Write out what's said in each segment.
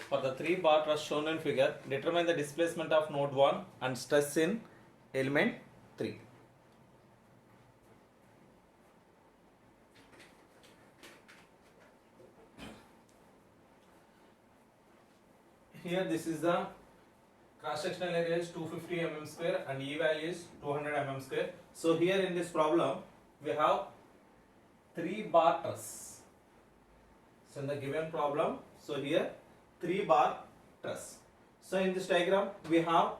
For the 3 bar truss shown in figure, determine the displacement of node 1 and stress in element 3. Here this is the cross sectional area is 250 mm square and E value is 200 mm square. So here in this problem we have 3 bar truss. So in the given problem, so here 3 bar truss. So in this diagram we have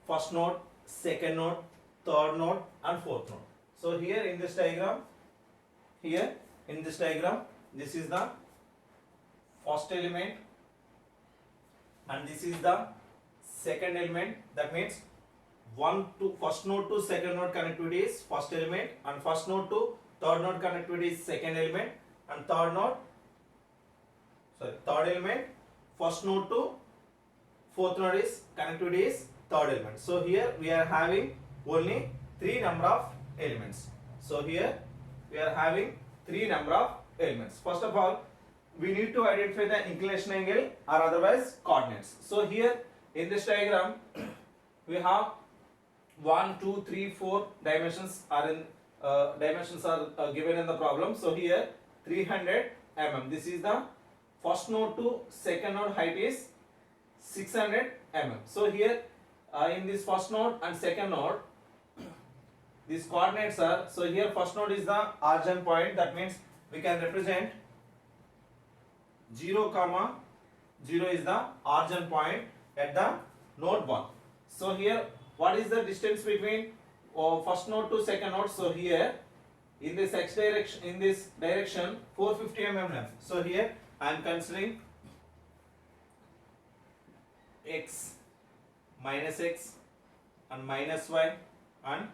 first node, second node, third node and fourth node. So here in this diagram, this is the first element and this is the second element. That means first node to second node connectivity is first element, and first node to third node connectivity is second element, and third element, first node to fourth node is connectivity is third element. So here we are having only 3 number of elements. So here we are having 3 number of elements. First of all, we need to identify the inclination angle or otherwise coordinates. So here in this diagram we have 1, 2, 3, 4 dimensions are given in the problem. So here 300 mm. This is the first node to second node height is 600 mm. So here in this first node and second node, these coordinates are, so here first node is the origin point. That means we can represent 0, 0 is the origin point at the node 1. So here what is the distance between first node to second node? So here in this x direction, in this direction 450 mm length. So here I am considering x, minus x and minus y and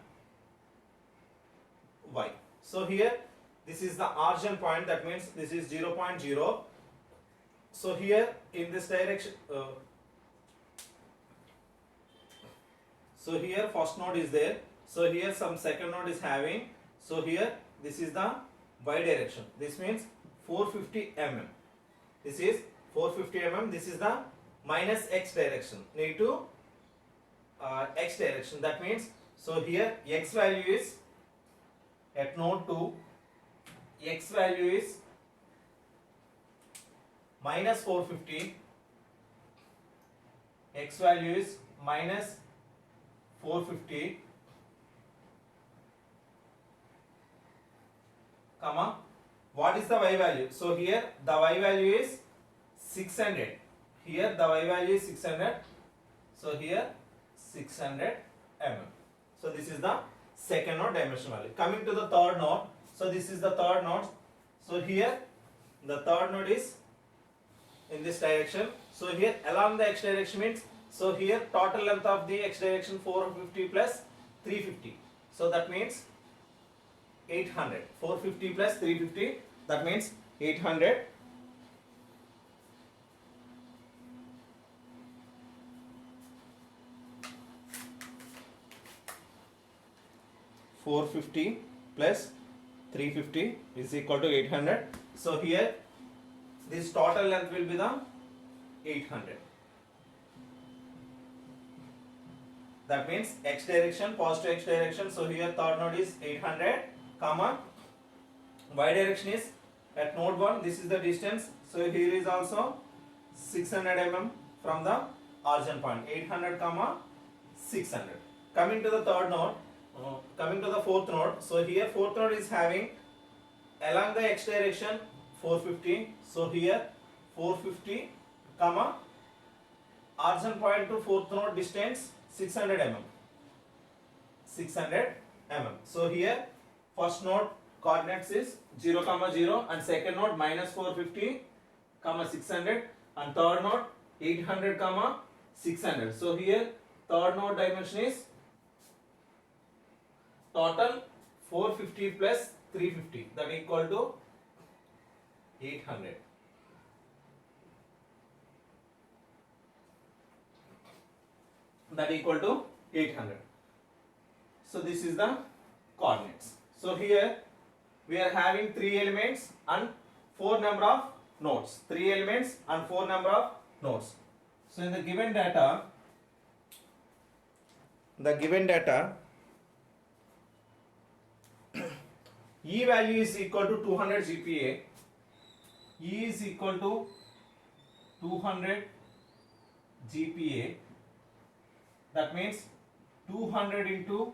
y. So here this is the origin point. That means this is 0.0. So here in this direction, so here first node is there. So here some second node is having. So here this is the y direction. This means 450 mm. This is 450 mm. This is the minus x direction. Need to x direction. That means, so here x value is at node 2. X value is minus 450. X value is minus 450, comma, what is the y value? So here the y value is 600. Here the y value is 600. So here 600 mm. So this is the second node dimension value. Coming to the third node. So this is the third node. So here the third node is in this direction. So here along the x direction means, so here total length of the x direction 450 plus 350. So that means 800. 450 plus 350, that means 800. (450 plus 350 is equal to 800. So here this total length will be the 800. That means x direction, positive x direction. So here third node is 800, comma, y direction is at node 1. This is the distance. So here is also 600 mm from the origin point. 800, comma, 600. Coming to the third node, coming to the fourth node. So here fourth node is having along the x direction 450. So here 450, comma, origin point to fourth node distance 600 mm. 600 mm. So here first node coordinates is 0, 0 and second node minus 450, 600 and third node 800, 600. So here third node dimension is total 450 plus 350, that equal to 800. That equal to 800. So this is the coordinates. So here we are having 3 elements and 4 number of nodes. 3 elements and 4 number of nodes. So in the given data, E value is equal to 200 GPa. E is equal to 200 GPa. That means 200 into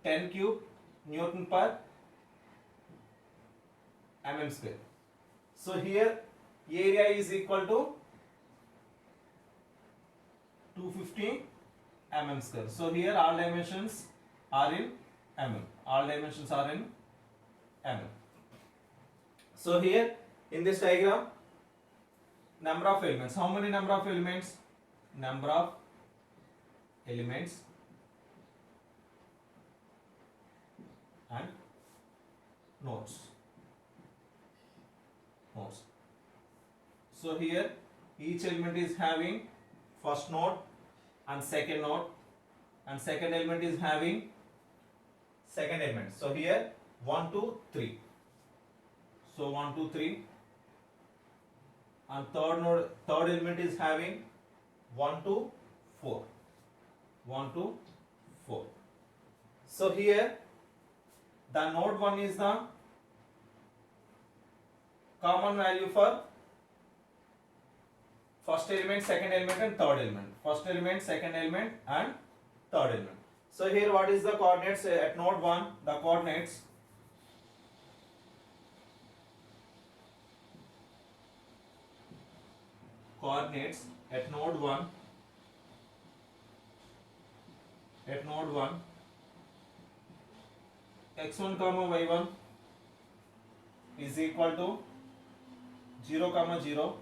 10 cube Newton per mm square. So here area is equal to 250 mm square. So here all dimensions are in mm. All dimensions are in mm. So here in this diagram, number of elements. How many number of elements? Number of elements and nodes. So here each element is having first node and second node, and second element is having second element. So here 1, 2, 3. So 1, 2, 3. And third element is having 1, 2, 4. 1, 2, 4. So here the node 1 is the common value for first element, second element and third element. First element, second element and third element. So here what is the coordinates at node 1? The coordinates at node 1 x1 comma y1 is equal to 0 comma 0.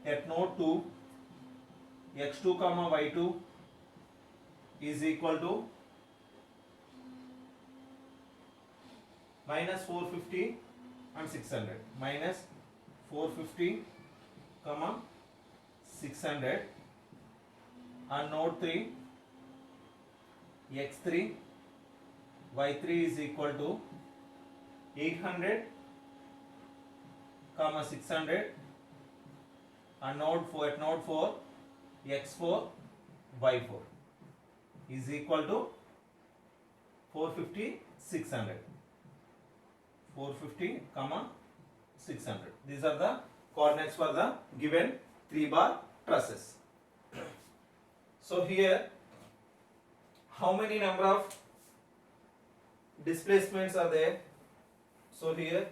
At node 2 x2 comma y2 is equal to minus 450 and 600. Minus 450 comma 600. And node 3 x3 y3 is equal to 800 comma 600. And at node 4 x4 y4 is equal to 450 600. 450 comma 600. These are the coordinates for the given 3-bar trusses. So here how many number of displacements are there? So here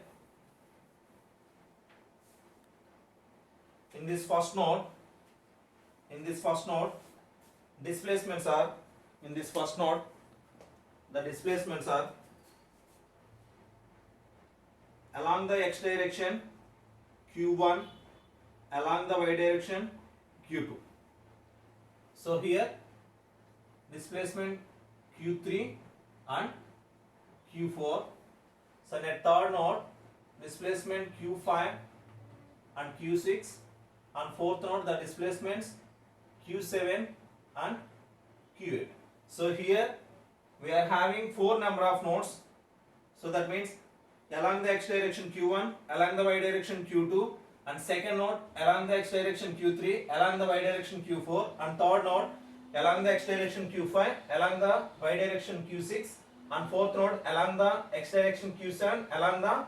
in this first node displacements are, in this first node the displacements are along the x direction q1, along the y direction q2. So here displacement q3 and q4. So at third node displacement q5 and q6, and fourth node the displacements q7 and q8. So here we are having 4 number of nodes. So that means along the x direction q1, along the y direction q2, and second node along the x direction q3, along the y direction q4, and third node along the x direction q5, along the y direction q6, and fourth node along the x direction q7, along the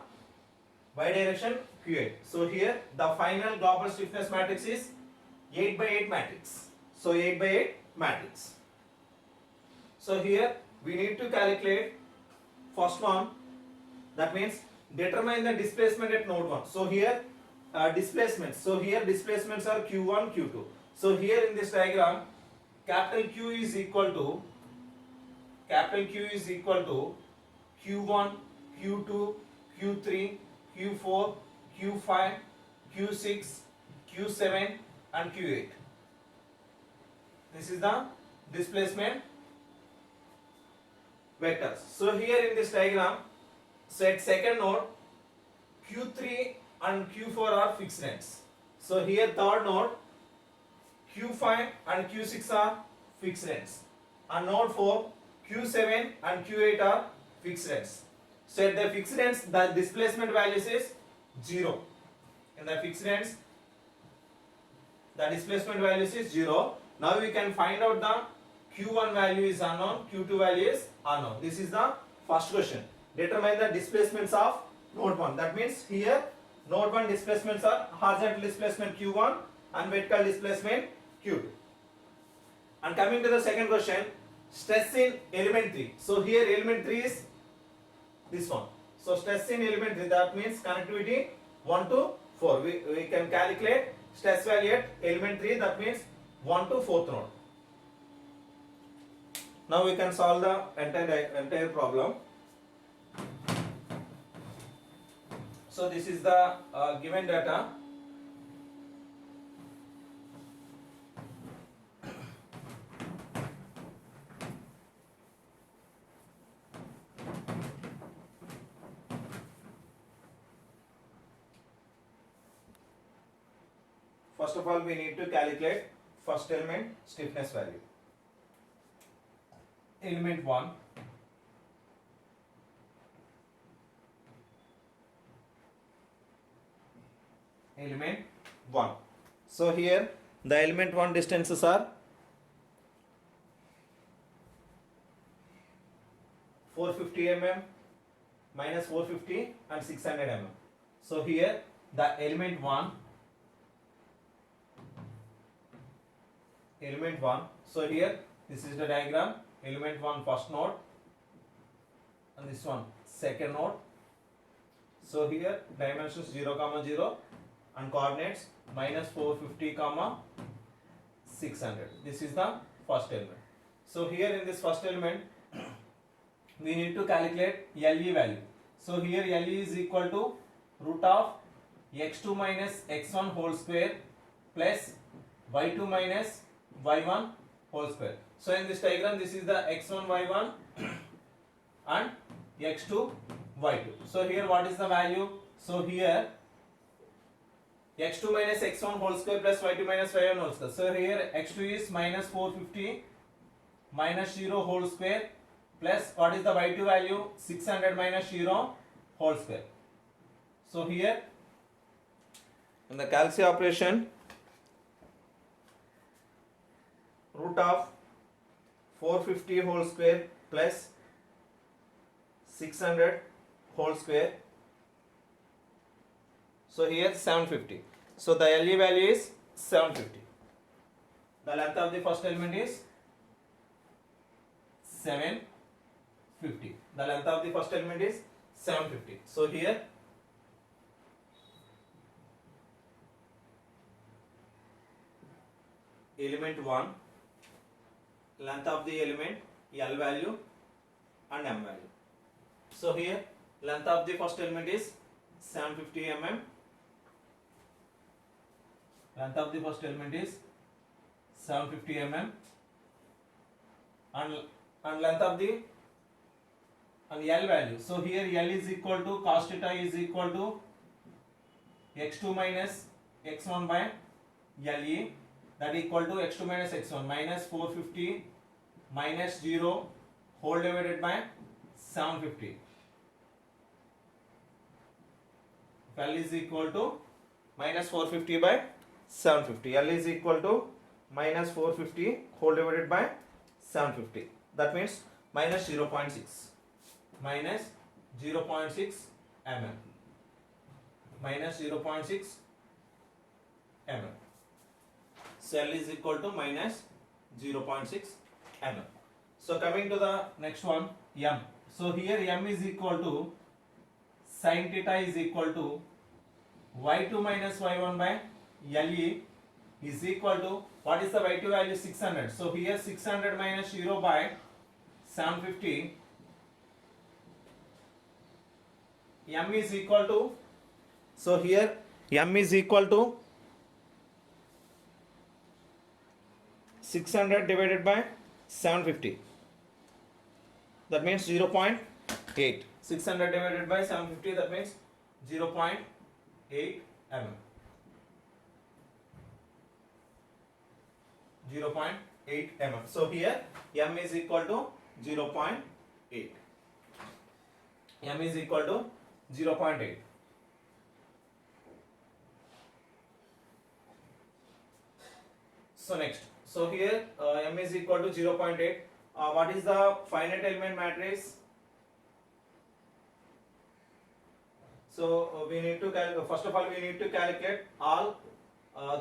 y direction q8. So here the final global stiffness matrix is 8 by 8 matrix. So 8 by 8 matrix. So here we need to calculate first one, that means determine the displacement at node 1. So here displacements. So here displacements are q1, q2. So here in this diagram capital Q is equal to q1, q2, q3, q4, q5, q6, q7 and q8. This is the displacement vectors. So here in this diagram, so at second node q3 and q4 are fixed lengths. So here third node q5 and q6 are fixed lengths, and node 4 q7 and q8 are fixed lengths. So at the fixed lengths the displacement values is 0. In the fixed lengths The displacement values is 0. Now we can find out the Q1 value is unknown, Q2 value is unknown. This is the first question. Determine the displacements of node 1. That means here node 1 displacements are horizontal displacement Q1 and vertical displacement Q2. And coming to the second question, stress in element 3. So here element 3 is this one. So stress in element 3, that means connectivity 1 to 4. We can calculate stress value at element 3, that means 1 to 4th node. Now we can solve the entire problem. So this is the given data. First of all, we need to calculate first element stiffness value. Element 1. Element 1. So here the element 1 distances are 450 mm, minus 450 and 600 mm. So here the element 1, so here this is the diagram. Element 1 first node and this one second node. So here dimensions 0, 0 and coordinates minus 450, 600. This is the first element. So here in this first element we need to calculate LE value. So here LE is equal to root of x2 minus x1 whole square plus y2 minus y1 whole square. So in this diagram, this is the x1 y1 and x2 y2. So here what is the value? So here x2 minus x1 whole square plus y2 minus y1 whole square. So here x2 is minus 450 minus 0 whole square plus what is the y2 value? 600 minus 0 whole square. So here in the calci operation, root of 450 whole square plus 600 whole square. So here 750. So the LE value is 750. The length of the first element is 750. The length of the first element is 750. So here element 1, length of the element L value and M value. So here length of the first element is 750 mm. Length of the first element is 750 mm and length of the L value. So here L is equal to cos theta is equal to x2 minus x1 by LE, that equal to x2 minus x1 minus 450 minus 0 whole divided by 750. L is equal to minus 450 by 750. L is equal to minus 450 whole divided by 750. That means minus 0.6. Minus 0.6 mm. Minus 0.6 mm. So L is equal to minus 0.6 mm. So coming to the next one, M. So here M is equal to sin theta is equal to y2 minus y1 by LE is equal to, what is the y2 value? 600. So here 600 minus 0 by 750. M is equal to, so here M is equal to 600 divided by 750. That means 0.8. 600 divided by 750, that means 0.8 mm. 0.8 mm. So here M is equal to 0.8. M is equal to 0.8. So next, so here m is equal to 0.8. What is the finite element matrix? So we need to first of all we need to calculate all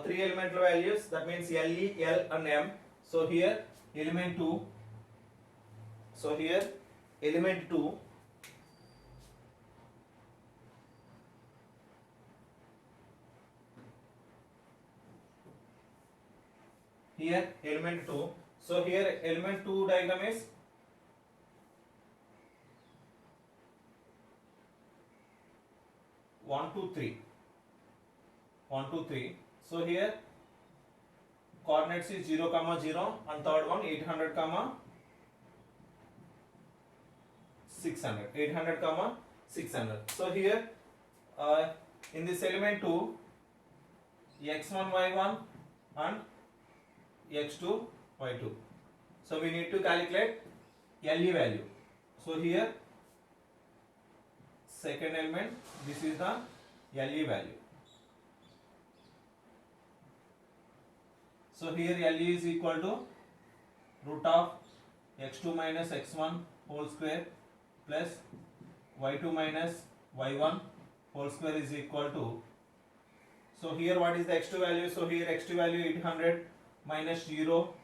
three elemental values. That means LE, L and M. So here element 2. So here element 2. Here element 2. So here element 2 diagram is one, two, three. 1, 2, 3. So here coordinates is 0, 0 and third one 800, 600. 800, 600. So here in this element 2, x1, y1 and x2, y2. So we need to calculate LE value. So here second element, this is the LE value. So here LE is equal to root of x2 minus x1 whole square plus y2 minus y1 whole square is equal to. So here what is the x2 value? So here x2 value 800 minus 0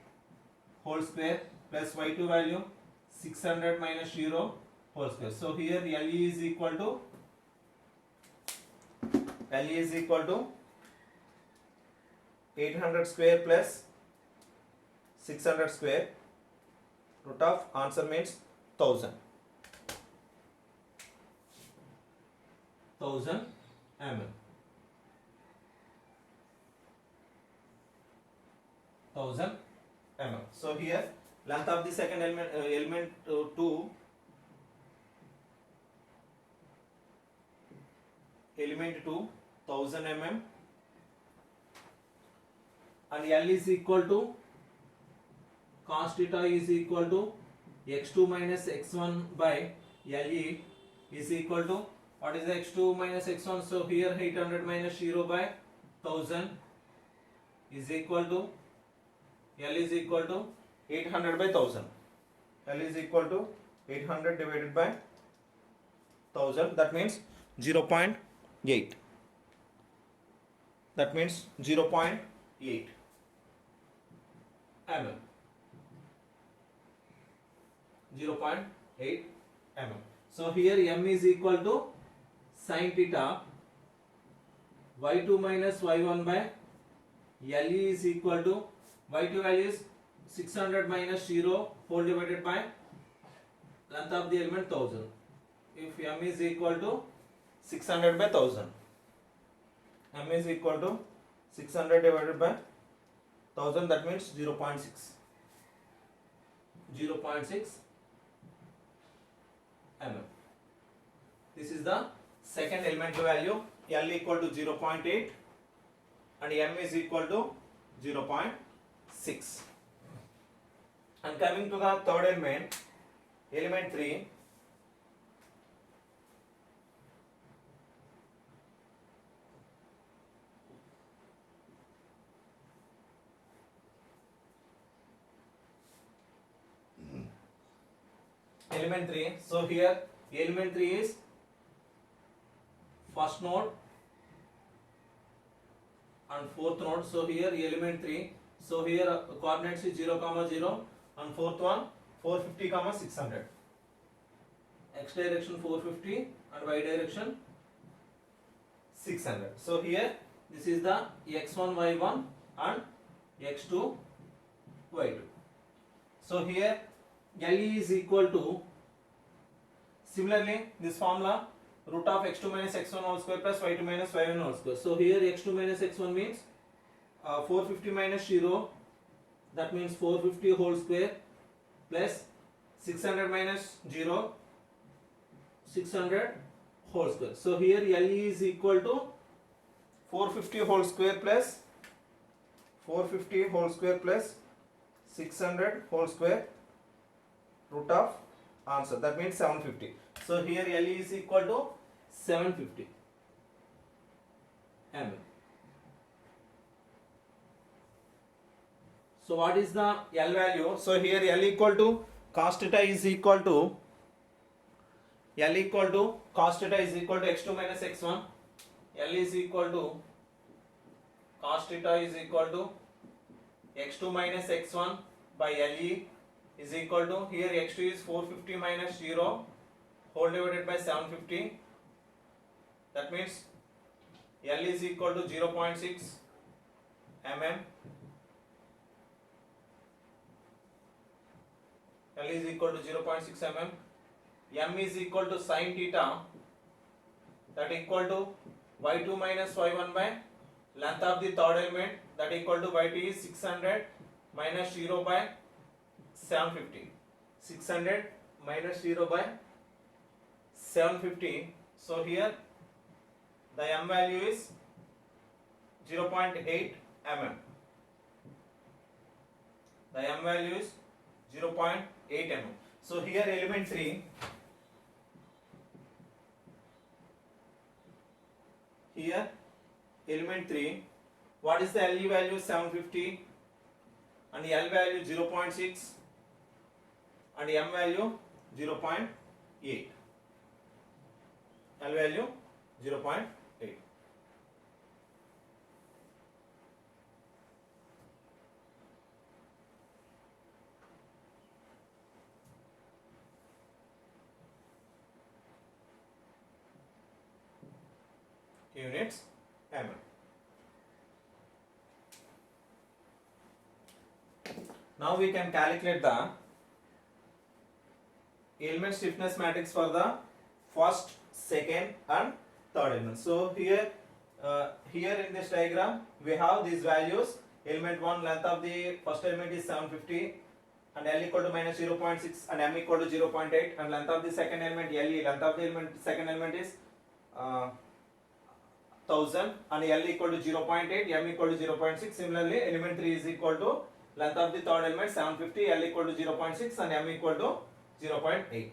whole square plus y2 value 600 minus 0 whole square. So here LE is equal to 800 square plus 600 square. Root of answer means 1000 mm. 1000 mm. So here length of the second element, element 2, element 2 1000 mm, and L is equal to cos theta is equal to x2 minus x1 by LE is equal to, what is the x2 minus x1? So here 800 minus 0 by 1000 is equal to, L is equal to 800 by 1000. L is equal to 800 divided by 1000. That means 0.8. That means 0.8 mm. 0.8 mm. So here m is equal to sin theta y2 minus y1 by LE is equal to, y2 value is 600 minus 0 whole divided by length of the element 1000. If m is equal to 600 by 1000, m is equal to 600 divided by 1000, that means 0.6 mm. This is the second elemental value. L equal to 0.8 and m is equal to 0.6. And coming to the third element, element 3. Element 3. So here element 3 is first node and fourth node. So here element 3. So here coordinates is 0, 0 and fourth one 450, 600. X direction 450 and y direction 600. So here this is the x1 y1 and x2 y2. So here LE is equal to, similarly this formula, root of x2 minus x1 whole square plus y2 minus y1 whole square. So here x2 minus x1 means 450 minus 0, that means 450 whole square plus 600 minus 0, 600 whole square. So here LE is equal to 450 whole square plus 450 whole square plus 600 whole square, root of answer, that means 750. So here LE is equal to 750 mm. So what is the L value? So here L equal to cos theta is equal to L equal to cos theta is equal to x2 minus x1. L is equal to cos theta is equal to x2 minus x1 by LE is equal to, here x2 is 450 minus 0 whole divided by 750. That means L is equal to 0.6 mm. L is equal to 0.6 mm. M is equal to sin theta, that equal to y2 minus y1 by length of the third element, that equal to y2 is 600 minus 0 by 750. 600 minus 0 by 750. So here the M value is 0.8 mm. The M value is 0.8 mm. So here element 3, here element 3, what is the LE value? 750 and L value 0.6 and M value 0.8. L value 0.8. Units mm. Now we can calculate the element stiffness matrix for the first, second and third element. So here in this diagram we have these values. Element 1, length of the first element is 750 and L equal to minus 0.6 and M equal to 0.8, and length of the second element LE, length of the second element is 1000 and L equal to 0.8, M equal to 0.6. Similarly, element 3 is equal to length of the third element 750, L equal to 0.6 and M equal to 0.8.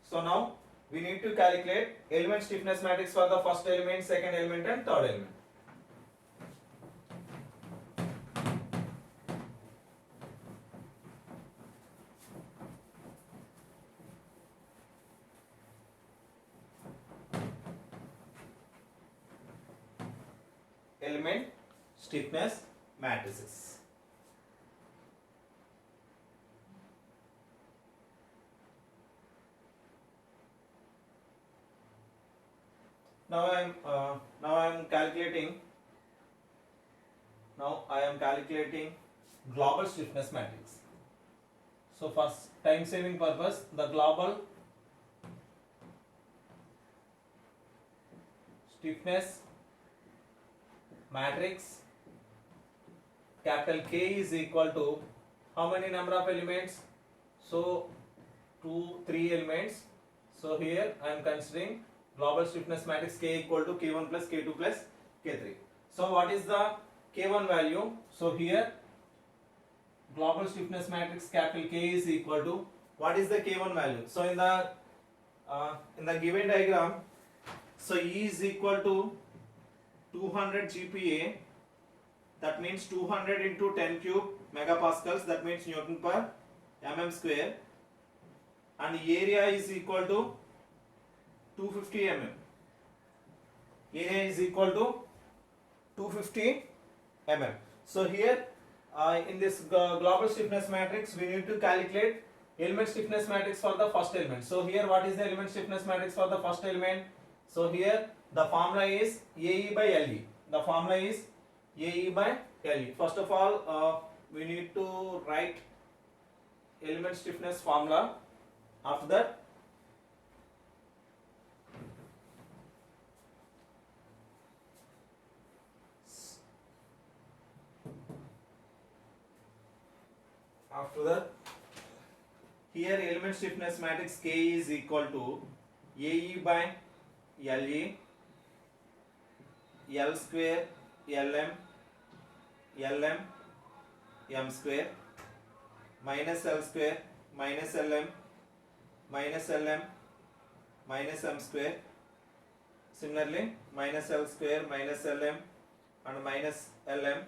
So now we need to calculate element stiffness matrix for the first element, second element and third element. Element stiffness matrices. Now I am calculating global stiffness matrix. So for time saving purpose, the global stiffness matrix capital K is equal to how many number of elements? So 3 elements. So here I am considering global stiffness matrix K equal to K1 plus K2 plus K3. So what is the K1 value? So here global stiffness matrix capital K is equal to, what is the K1 value? So in the given diagram, so E is equal to 200 GPa, that means 200 into 10 cube megapascals, that means Newton per mm square, and area is equal to 250 mm. Area is equal to 250 mm. So here in this global stiffness matrix we need to calculate element stiffness matrix for the first element. So here what is the element stiffness matrix for the first element? So here the formula is AE by LE. The formula is AE by LE. First of all we need to write element stiffness formula. After that here element stiffness matrix K is equal to AE by LE, L square LM M square minus L square minus LM minus LM minus M square. Similarly minus L square minus LM and minus LM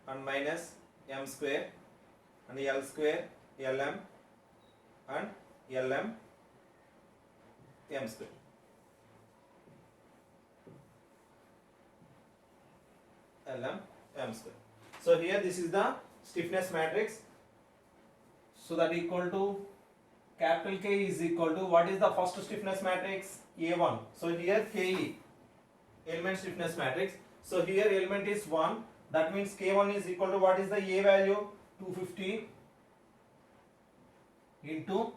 and minus m square and L square Lm and Lm m square. Lm m square. So here this is the stiffness matrix. So that equal to capital K is equal to, what is the first stiffness matrix? A1. So here Ke, element stiffness matrix. So here element is 1. That means K1 is equal to, what is the A value? 250 into,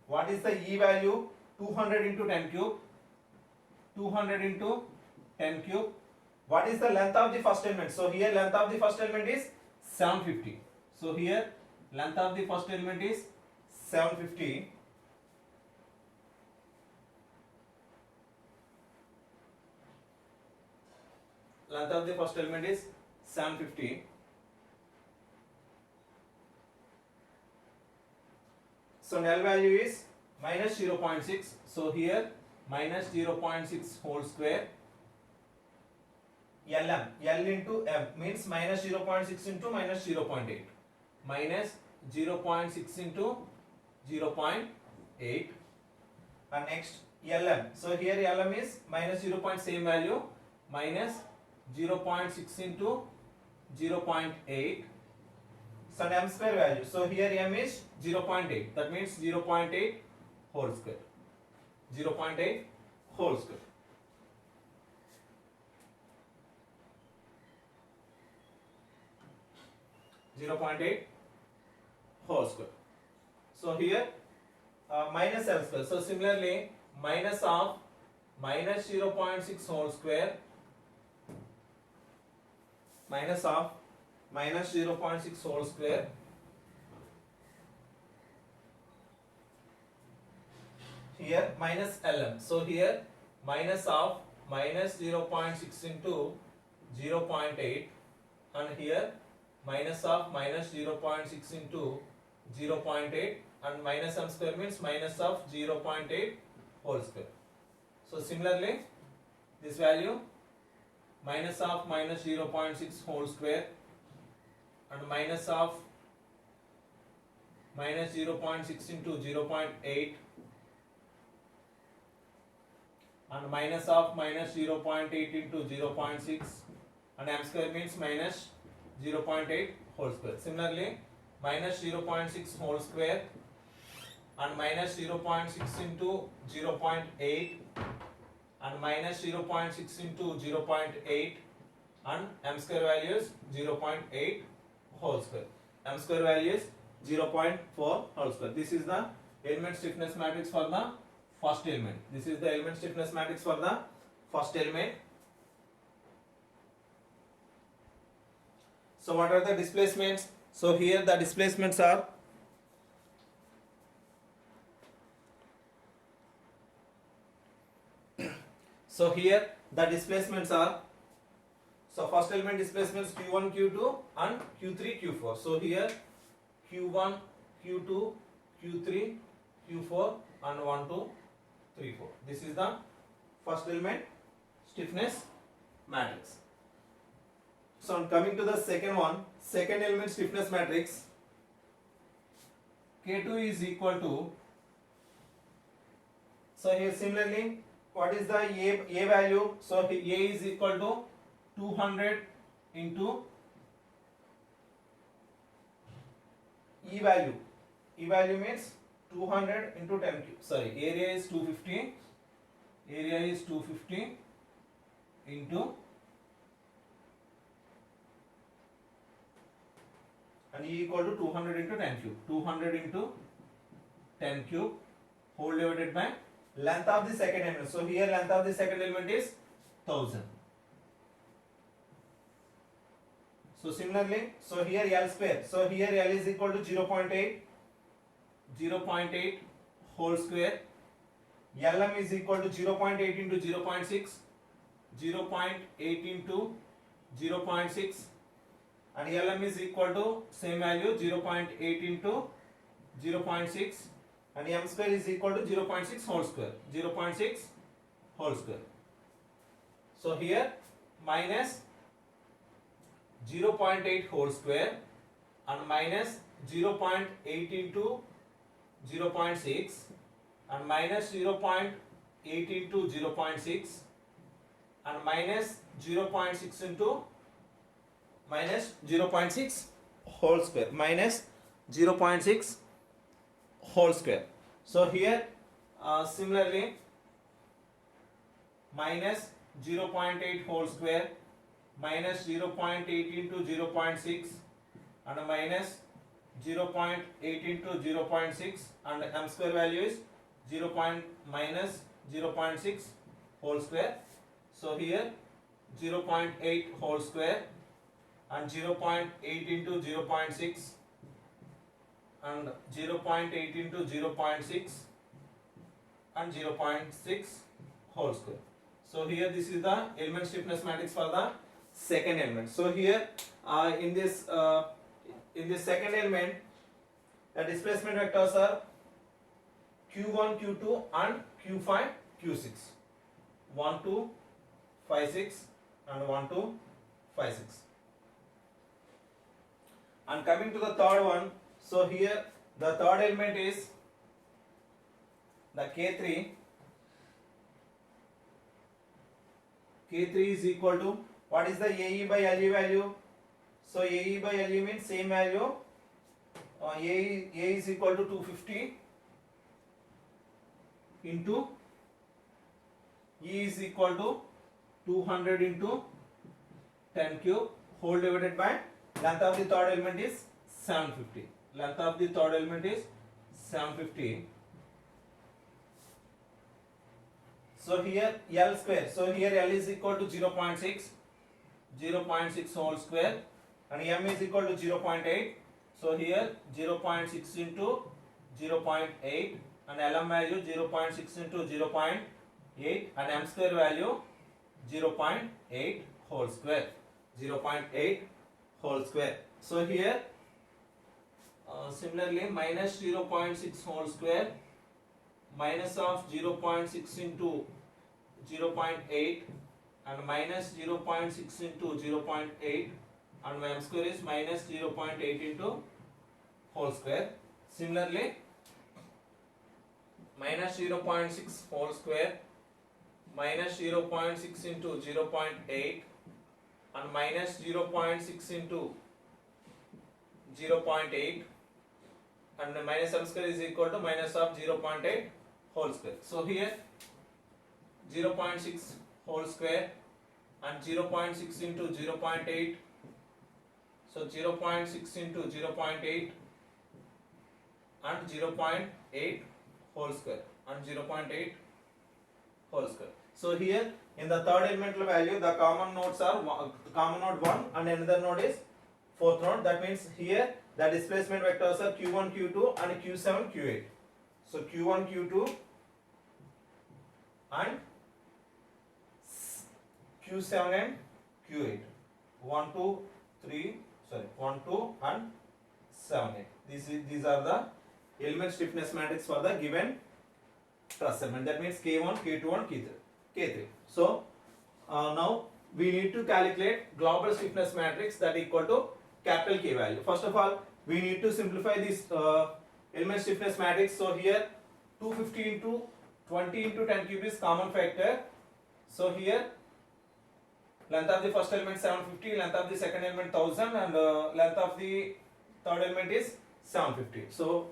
what is the E value? 200 into 10 cube. 200 into 10 cube. What is the length of the first element? So here length of the first element is 750. So here length of the first element is 750. Length of the first element is 750. So null value is minus 0.6. So here minus 0.6 whole square. Lm, L into m means minus 0.6 into minus 0.8. Minus 0.6 into 0.8. And next Lm. So here Lm is minus 0. Same value, minus 0.6 into 0.8. So m square value. So here m is 0.8. That means 0.8 whole square. 0.8 whole square. whole square. So here minus L square. So similarly minus of minus 0.6 whole square, minus of minus 0.6 whole square, here minus Lm. So here minus of minus 0.6 into 0.8 and here minus of minus 0.6 into 0.8 and minus m square means minus of 0.8 whole square. So similarly this value minus of minus 0.6 whole square and minus of minus 0.6 into 0.8 and minus of minus 0.8 into 0.6 and m square means minus 0.8 whole square. Similarly minus 0.6 whole square and minus 0.6 into 0.8 and minus 0.6 into 0.8 and m square value is 0.8 whole square. M square value is 0.4 whole square. This is the element stiffness matrix for the first element. This is the element stiffness matrix for the first element. So what are the displacements? So here the displacements are so here the displacements are, so first element displacements q1, q2 and q3, q4. So here q1, q2, q3, q4 and 1, 2, 3, 4. This is the first element stiffness matrix. So coming to the second one, second element stiffness matrix, K2 is equal to, so here similarly what is the A value? So A is equal to 200 into E value. E value means 200 into 10 cube. Sorry, area is 250. Area is 250 into and E equal to 200 into 10 cube. 200 into 10 cube whole divided by length of the second element. So here length of the second element is 1000. So similarly, so here L square. So here L is equal to 0.8. 0.8 whole square. Lm is equal to 0.8 into 0.6. 0.8 into 0.6. And Lm is equal to same value 0.8 into 0.6 and m square is equal to 0.6 whole square. 0.6 whole square. So here minus 0.8 whole square and minus 0.8 into 0.6 and minus 0.8 into 0.6 and minus 0.6 into minus 0.6 whole square minus 0.6 whole square. So here similarly minus 0.8 whole square minus 0.8 into 0.6 and minus 0.8 into 0.6 and m square value is 0. Minus 0.6 whole square. So here 0.8 whole square and 0.8 into 0.6 and 0.8 into 0.6 and 0.6 whole square. So here this is the element stiffness matrix for the second element. So here in this second element the displacement vectors are q1 q2 and q5 q6, 1 2 5 6 and 1 2 5 6. And coming to the third one, so here the third element is the K3. K3 is equal to, what is the AE by LE value? So AE by LE means same value. A is equal to 250 into E is equal to 200 into 10 cube whole divided by length of the third element is 750. Length of the third element is 750. So here L square. So here L is equal to 0.6, 0.6 whole square, and M is equal to 0.8. So here 0.6 into 0.8 and LM value 0.6 into 0.8 and M square value 0.8 whole square. 0.8 whole square. So here similarly minus 0.6 whole square minus of 0.6 into 0.8 and minus 0.6 into 0.8 and m square is minus 0.8 into whole square. Similarly minus 0.6 whole square minus 0.6 into 0.8 and minus 0.6 into 0.8 and the minus m square is equal to minus of 0.8 whole square. So here 0.6 whole square and 0.6 into 0.8. So 0.6 into 0.8 and 0.8 whole square and 0.8 whole square. So here in the third elemental value the common nodes are common node 1 and another node is fourth node. That means here the displacement vectors are q1 q2 and q7 q8. So q1 q2 and q7 and q8, 1 2 3 1 2 and 7 8. These are the element stiffness matrix for the given truss segment. That means k1 k2 and k3. So now we need to calculate global stiffness matrix that equal to capital K value. First of all we need to simplify this element stiffness matrix. So here 250 into 20 into 10 cube is common factor. So here length of the first element 750, length of the second element 1000 and length of the third element is 750. So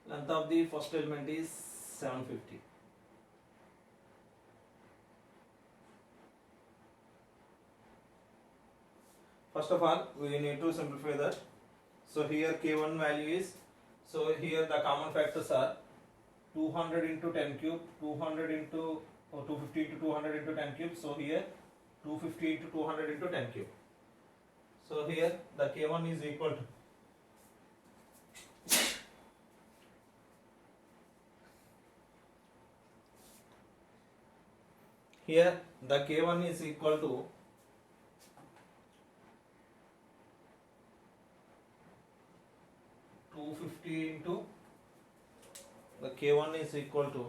length of the first element is 750. First of all we need to simplify that. So here k1 value is, so here the common factors are 200 into 10 cube, 200 into 250 into 200 into 10 cube. So here 250 into 200 into 10 cube. So here the k1 is equal to Here the K1 is equal to 250 into the K1 is equal to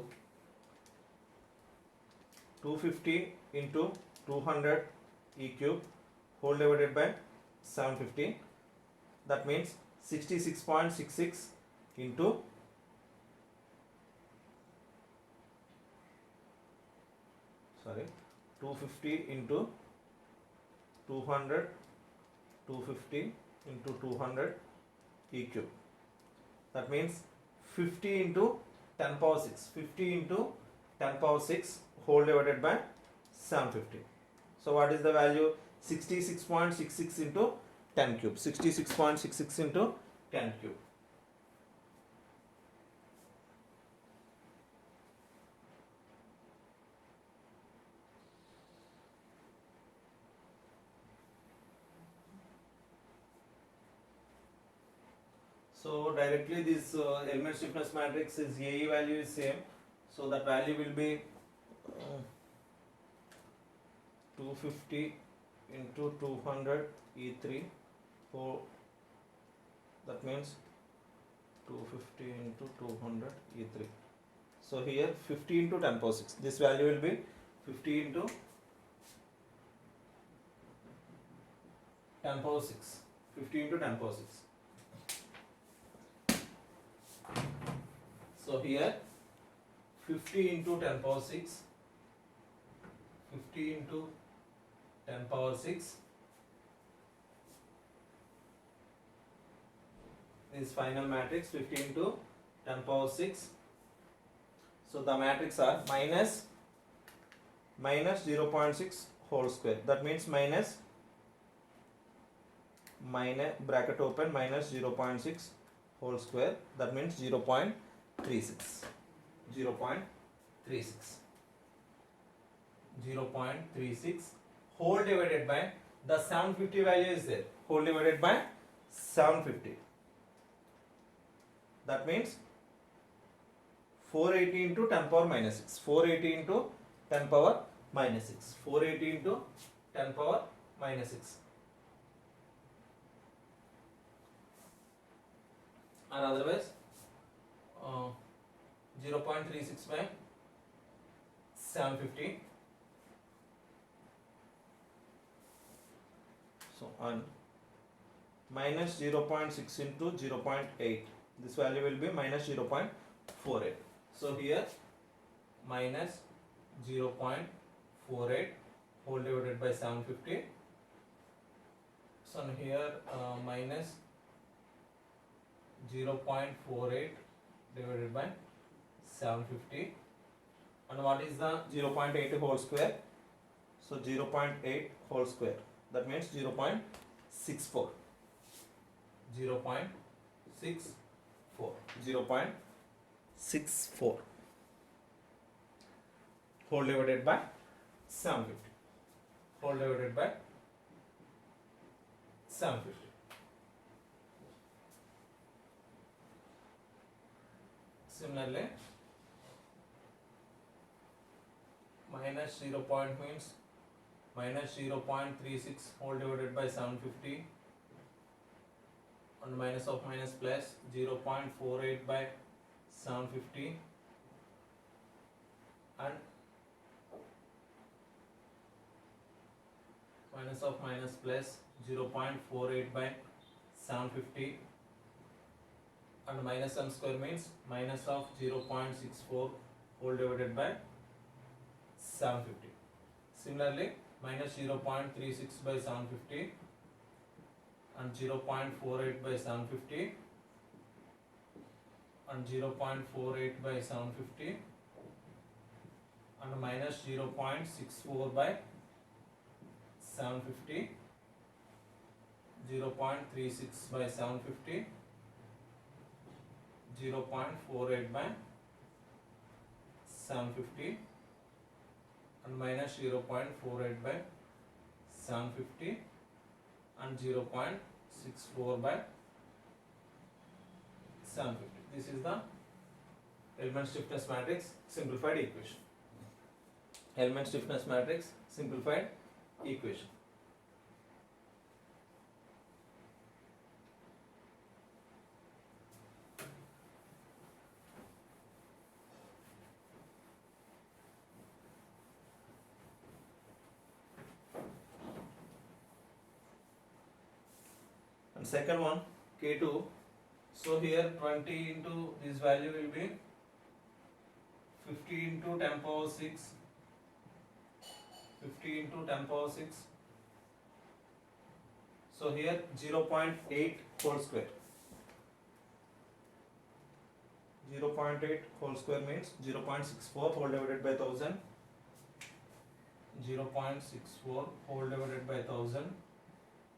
250 into 200 E cube whole divided by 750. That means 66.66 into 250 into 200, 250 into 200 E cube. That means 50 into 10 power 6. 50 into 10 power 6 whole divided by 750. So what is the value? 66.66 into 10 cube. 66.66 into 10 cube. So directly this element stiffness matrix is AE value is same. So that value will be 250 into 200 E3. So that means 250 into 200 E3. So here 50 into 10 power 6. This value will be 50 into 10 power 6. 50 into 10 power 6. So here 50 into 10 power 6, 50 into 10 power 6 is final matrix 50 into 10 power 6. So the matrix are minus 0.6 whole square. That means minus bracket open minus 0.6 whole square. That means 0.36. 0.36 whole divided by the 750 value is there. Whole divided by 750. That means 480 into 10 power minus 6. 480 into 10 power minus 6. 480 into 10 power minus 6. And otherwise 0.36 by 750. So on minus 0.6 into 0.8. This value will be minus 0.48. So here minus 0.48 whole divided by 750. So here minus 0.48 divided by 750. And what is the 0.8 whole square? So 0.8 whole square. That means 0.64. 0.64. 0.64 whole divided by 750. Whole divided by 750. Similarly, minus 0 point means minus 0.36 whole divided by 750, and minus of minus plus 0.48 by 750, and minus of minus plus 0.48 by 750, and minus m square means minus of 0.64 whole divided by 750. Similarly, minus 0.36 by 750 and 0.48 by 750 and 0.48 by 750 and minus 0.64 by 750, 0.36 by 750, 0.48 by 750 and minus 0.48 by 750 and 0.64 by 750. This is the element stiffness matrix simplified equation. element stiffness matrix simplified equation. And second one, K2. So here 20 into this value will be 50 into 10 power 6, 50 into 10 power 6. So here 0.8 whole square. 0.8 whole square means 0.64 whole divided by 1000. 0.64 whole divided by 1000,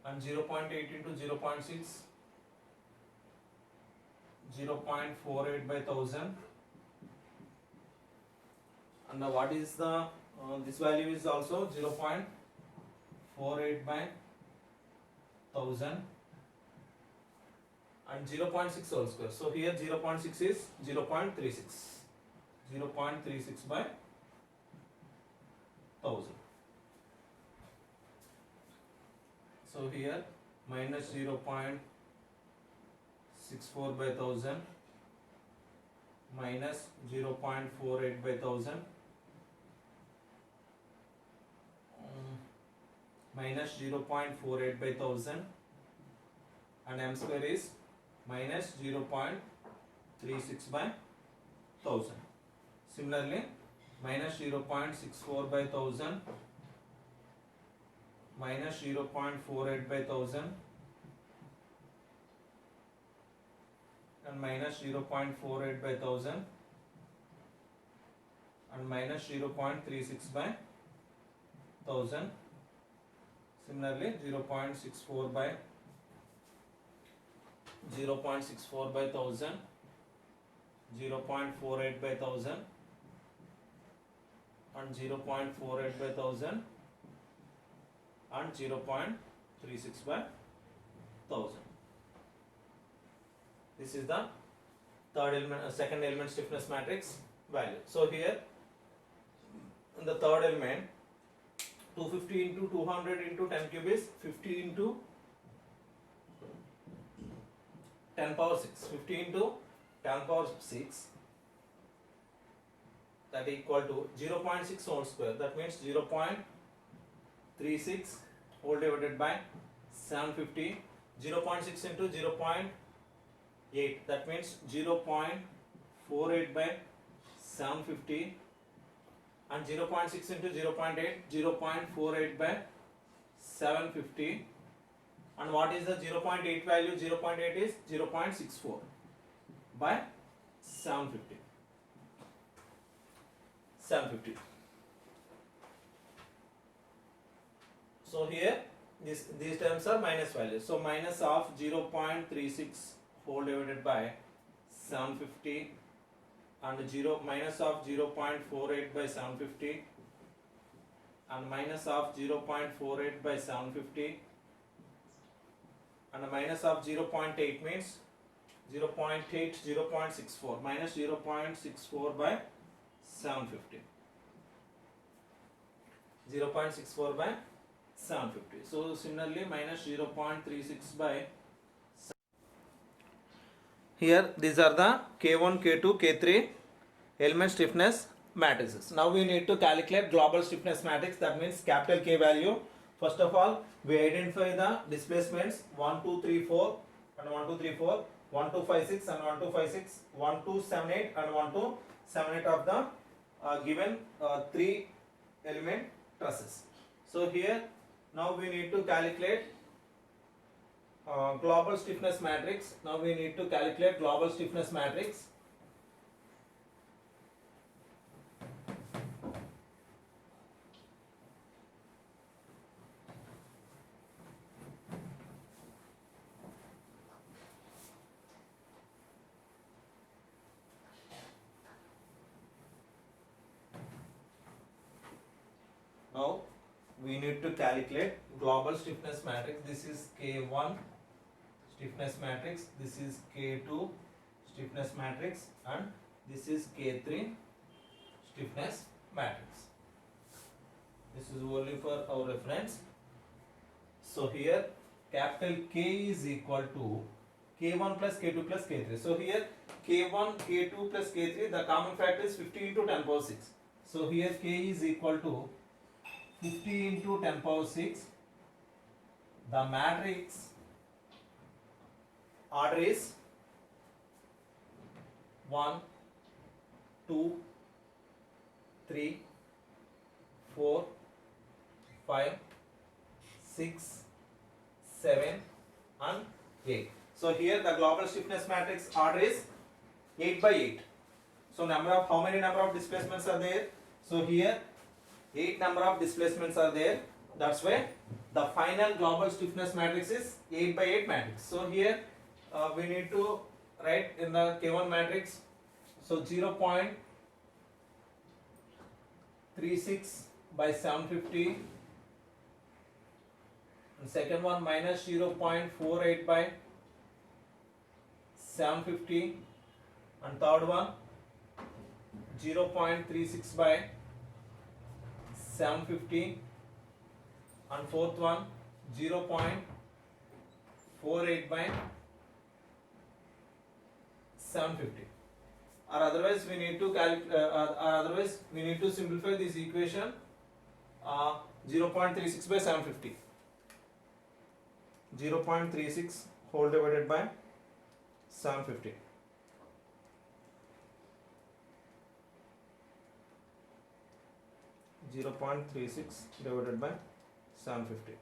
and 0.8 into 0.6, 0.48 by 1000. And now what is the this value is also 0.48 by 1000 and 0.6 whole square. So here 0.6 is 0.36. 0.36 by 1000. So here minus 0.64 by 1000 minus 0.48 by 1000 minus 0.48 by 1000, and m square is minus 0.36 by 1000. Similarly, minus 0.64 by 1000 minus 0.48 by 1000 and minus 0.48 by 1000 and minus 0.36 by 1000. Similarly, 0.64 by 0.64 by 1000, 0.48 by 1000 and 0.48 by 1000 and 0.36 by 1000. This is the third element, second element stiffness matrix value. So here in the third element, 250 into 200 into 10 cube is 50 into 10 power 6. 50 into 10 power 6, that equal to 0.6 whole square. That means 0.36 whole divided by 750. 0.6 into 0.8. That means 0.48 by 750. And 0.6 into 0.8, 0.48 by 750. And what is the 0.8 value? 0.8 is 0.64 by 750. 750. So here these terms are minus values. So minus of 0.36 whole divided by 750 and minus of 0.48 by 750 and minus of 0.48 by 750 and a minus of 0.8 means 0.8, 0.64 minus 0.64 by 750. 0.64 by 750. So similarly minus 0.36 by. Here these are the K1, K2, K3 element stiffness matrices. Now we need to calculate global stiffness matrix, that means capital K value. First of all, we identify the displacements 1, 2, 3, 4 and 1, 2, 3, 4, 1, 2, 5, 6 and 1, 2, 5, 6, 1, 2, 7, 8 and 1, 2, 7, 8 of the given 3 element trusses. So here now we need to calculate global stiffness matrix. Now we need to calculate global stiffness matrix. Now we need to calculate global stiffness matrix. This is K1 stiffness matrix, this is K2 stiffness matrix and this is K3 stiffness matrix. is only for our reference. So here capital K is equal to K1 plus K2 plus K3. So here K1, K2 plus K3, the common factor is 50 into 10 power 6. So here K is equal to 50 into 10 power 6. The matrix order is 1, 2, 3, 4, 5, 6, 7 and 8. So here the global stiffness matrix order is 8 by 8. So how many number of displacements are there? So here 8 number of displacements are there. That's why the final global stiffness matrix is 8 by 8 matrix. So here we need to write in the K1 matrix. So 0.36 by 750. And second one minus 0.48 by 750. And third one 0.36 by 750. And fourth one 0.48 by 750. Or otherwise we need to simplify this equation 0.36 by 750. 0.36 whole divided by 750. .36 divided by 750.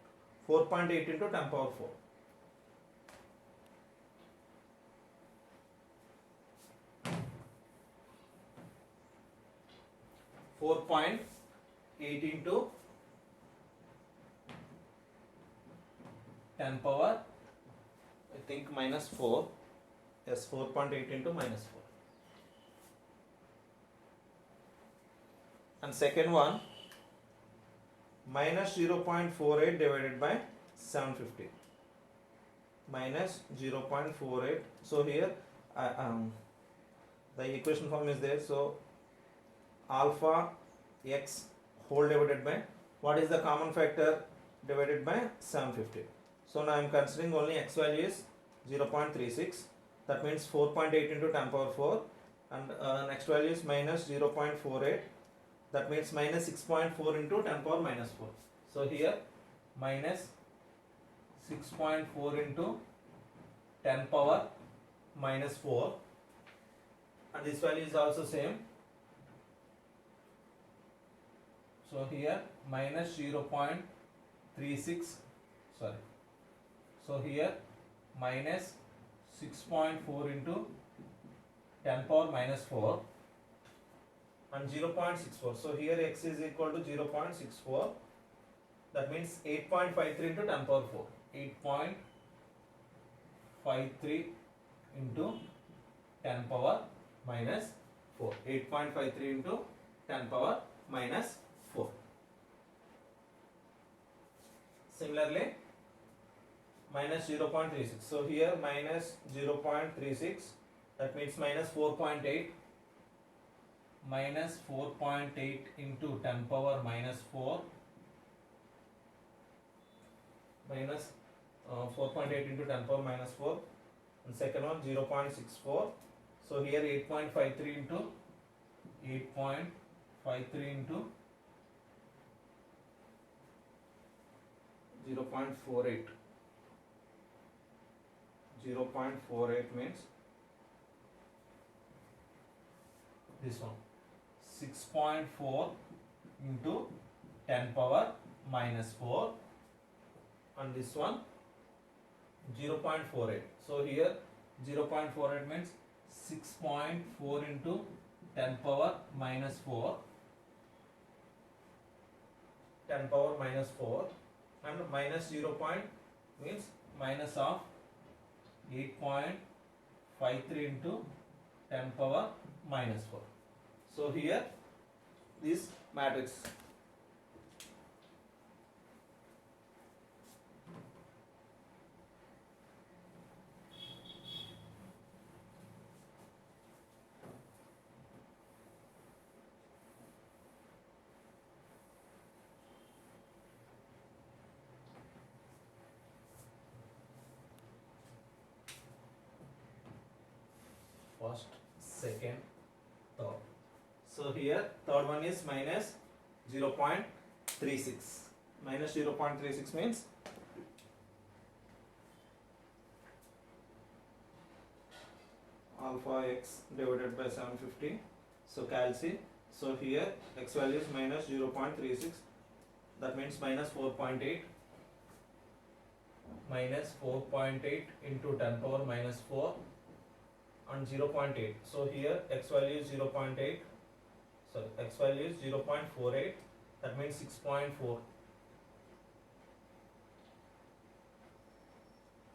4.8 into 10 power 4. 4.8 into 10 power, I think minus 4. Yes, 4.8 into minus 4. And second one minus 0.48 divided by 750. Minus 0.48. So here the equation form is there. So alpha x whole divided by, what is the common factor, divided by 750. So now I am considering only x value is 0.36. That means 4.8 into 10 power 4. And next value is minus 0.48. That means minus 6.4 into 10 power minus 4. So here minus 6.4 into 10 power minus 4. And this value is also same. So here minus 0.36, sorry. So here minus 6.4 into 10 power minus 4 and 0.64. So here x is equal to 0.64. That means 8.53 into 10 power 4. 8.53 into 10 power minus 4. 8.53 into 10 power minus 4. Similarly, minus 0.36. So here minus 0.36. That means minus 4.8. Minus 4.8 into 10 power minus 4. Minus 4.8 into 10 power minus 4. And second one 0.64. So here 8.53 into 8.53 into 0.48. 0.48 means this one 6.4 into 10 power minus 4 and this one 0.48. So here 0.48 means 6.4 into 10 power minus 4, 10 power minus 4 and minus 0 point means minus of 8.53 into 10 power minus 4. So here this matrix. second, third. So here third one is minus 0.36. Minus 0.36 means alpha x divided by 750. So calci. So here x value is minus 0.36. That means minus 4.8. Minus 4.8 into 10 power minus 4 and 0.8. So here x value is 0.8. Sorry, x value is 0.48. That means 6.4.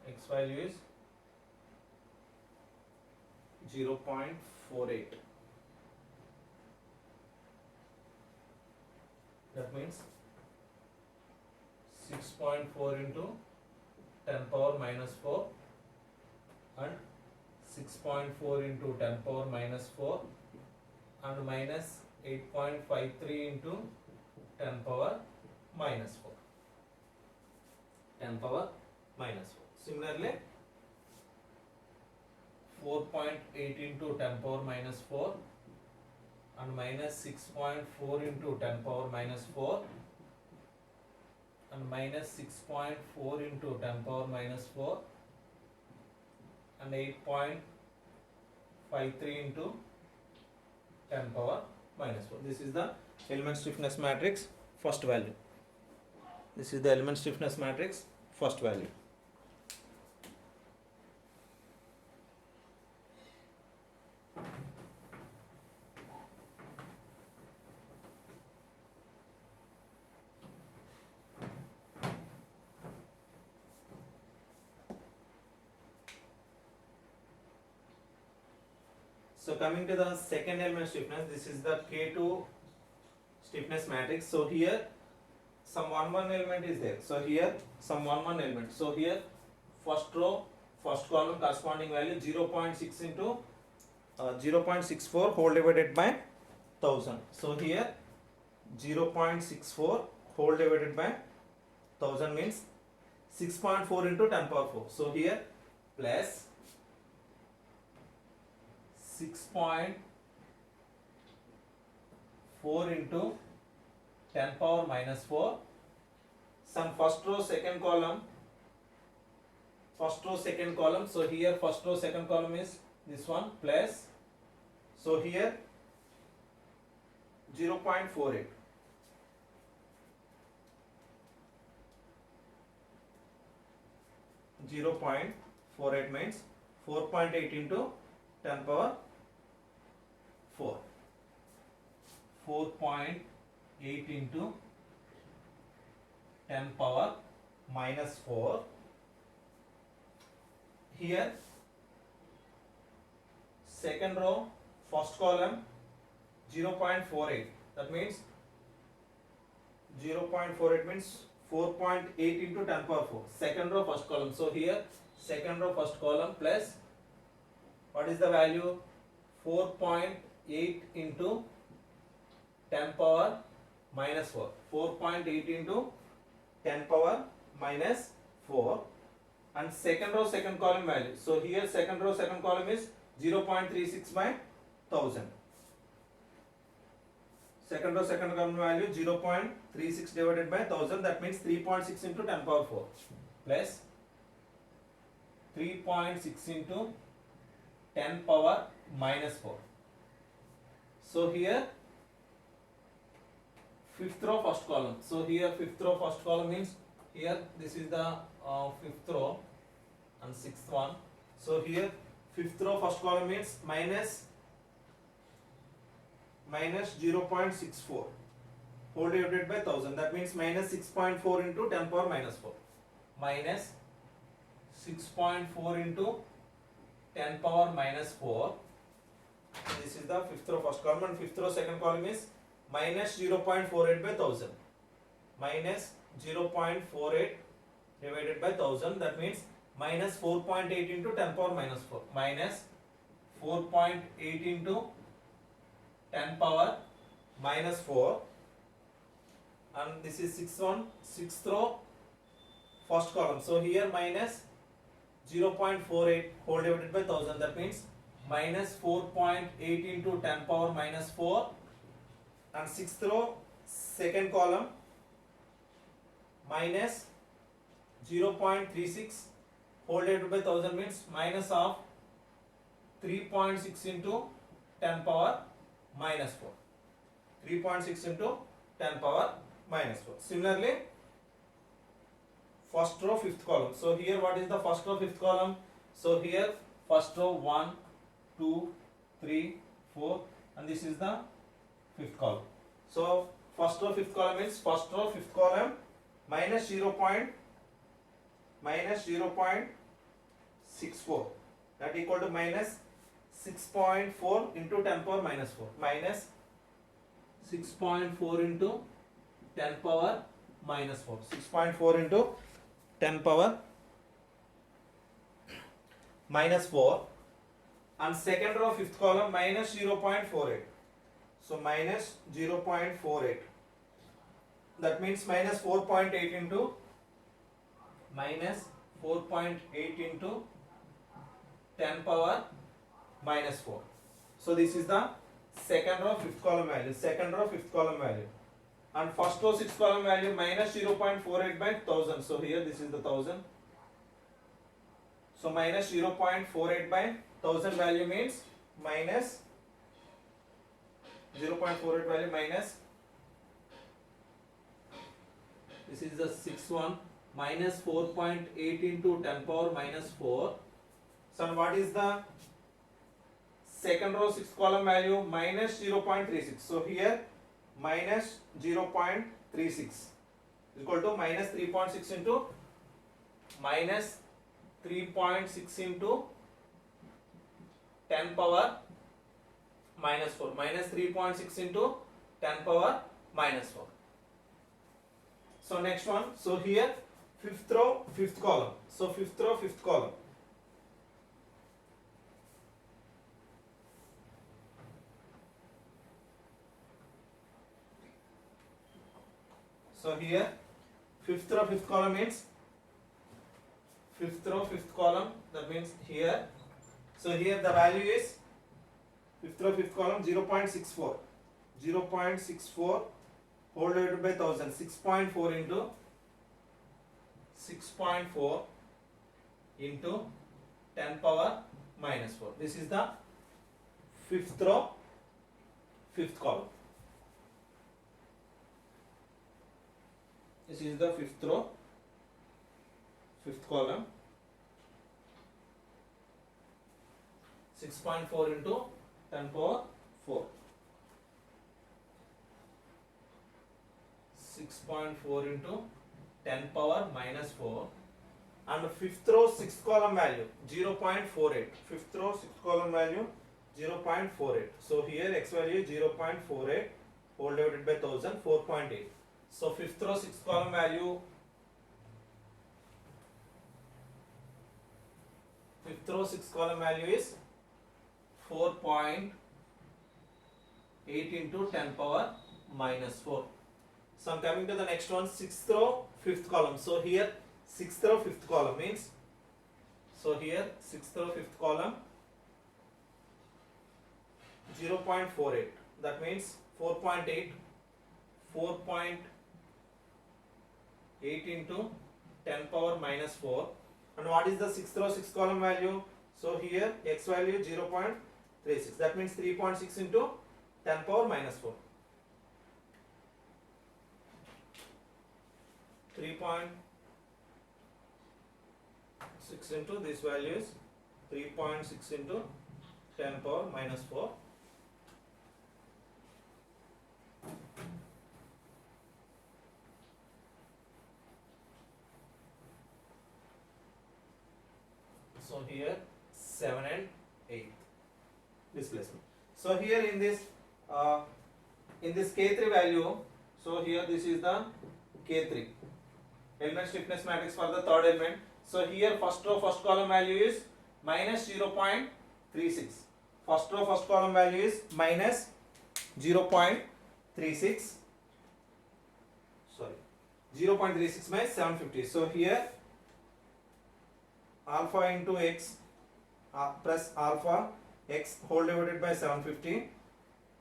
X value is 0.48. That means 6.4 into 10 power minus 4 and 6.4 into 10 power minus 4 and minus 8.53 into 10 power minus 4. 10 power minus 4. Similarly, 4.8 into 10 power minus 4 and minus 6.4 into 10 power minus 4 and minus 6.4 into 10 power minus 4 and 8.53 into 10 power minus 4. This is the element stiffness matrix first value. This is the element stiffness matrix first value. So coming to the second element stiffness, this is the K2 stiffness matrix. So here some 1 element is there. So here some 1 element. So here first row, first column corresponding value 0.6 into 0.64 whole divided by 1000. So here 0.64 whole divided by 1000 means 6.4 into 10 power 4. So here plus 6.4 into 10 power minus 4. Some first row, second column. First row, second column. So here first row, second column is this one plus. So here 0.48. .48 means 4.8 into 10 power 4. 4.8 into 10 power minus 4. Here second row, first column 0.48. That means 0.48 means 4.8 into 10 power 4. Second row, first column. So here second row, first column plus what is the value? 4.8 into 10 power minus 4. 4.8 into 10 power minus 4 and second row, second column value. So here second row, second column is 0.36 by 1000. Second row, second column value 0.36 divided by 1000. That means 3.6 into 10 power 4 plus 3.6 into 10 power minus 4. So here fifth row, first column. So here fifth row, first column means here this is the fifth row and sixth one. So here fifth row, first column means minus 0.64 whole divided by 1000. That means minus 6.4 into 10 power minus 4. Minus 6.4 into 10 power minus 4. This is the fifth row, first column, and fifth row, second column is minus 0.48 by 1000. Minus 0.48 divided by 1000. That means minus 4.8 into 10 power minus 4. Minus 4.8 into 10 power minus 4. And this is sixth row, first column. So here minus 0.48 whole divided by 1000. That means minus 4.8 into 10 power minus 4, and sixth row second column minus 0.36 whole divided by 1000 means minus of 3.6 into 10 power minus 4. 3.6 into 10 power minus 4. Similarly, first row fifth column. So here what is the first row fifth column? So here first row 1, 2, 3, 4, and this is the fifth column. So first row fifth column means first row fifth column minus 0.64, that equal to minus 6.4 into 10 power minus 4, minus 6.4 into 10 power minus 4, 6.4 into 10 power minus 4, and second row fifth column minus 0.48, so minus 0.48, that means minus 4.8 into minus 4.8 into 10 power minus 4. So this is the second row fifth column value, second row fifth column value, and first row sixth column value minus 0.48 by 1000. So here this is the 1000. So minus 0.48 by 1000 value means minus 0.48 value minus, this is the sixth one, minus 4.8 into 10 power minus 4. So what is the second row sixth column value? Minus 0.36. So here minus 0.36 is equal to minus 3.6 into minus 3.6 into 10 power minus 4, minus 3.6 into 10 power minus 4. So next one, so here fifth row fifth column, so fifth row fifth column, so here fifth row fifth column means fifth row fifth column, that means here, so here the value is fifth row fifth column 0.64, 0.64 whole divided by 1000, 6.4 into 6.4 into 10 power minus 4. This is the fifth row fifth column. This is the fifth row fifth column, 6.4 into 10 power 4, 6.4 into 10 power minus 4, and fifth row sixth column value 0.48, fifth row sixth column value 0.48. So here x value is 0.48 whole divided by 1000, 4.8. So fifth row sixth column value, fifth row sixth column value is 4.8 into 10 power minus 4. So I am coming to the next one, sixth row fifth column. So here sixth row fifth column means, so here sixth row fifth column 0.48, that means 4.8 into 10 power minus 4. And what is the sixth row sixth column value? So here x value 0.36, that means 3.6 into 10 power minus 4. 3.6 into this value is 3.6 into 10 power minus 4. So here 7 and 8 displacement. So here in this K3 value, so here this is the K3 element stiffness matrix for the third element. So here first row first column value is minus 0.36. First row first column value is minus 0.36. Sorry, 0.36 minus 750. So here alpha into x plus alpha x whole divided by 750.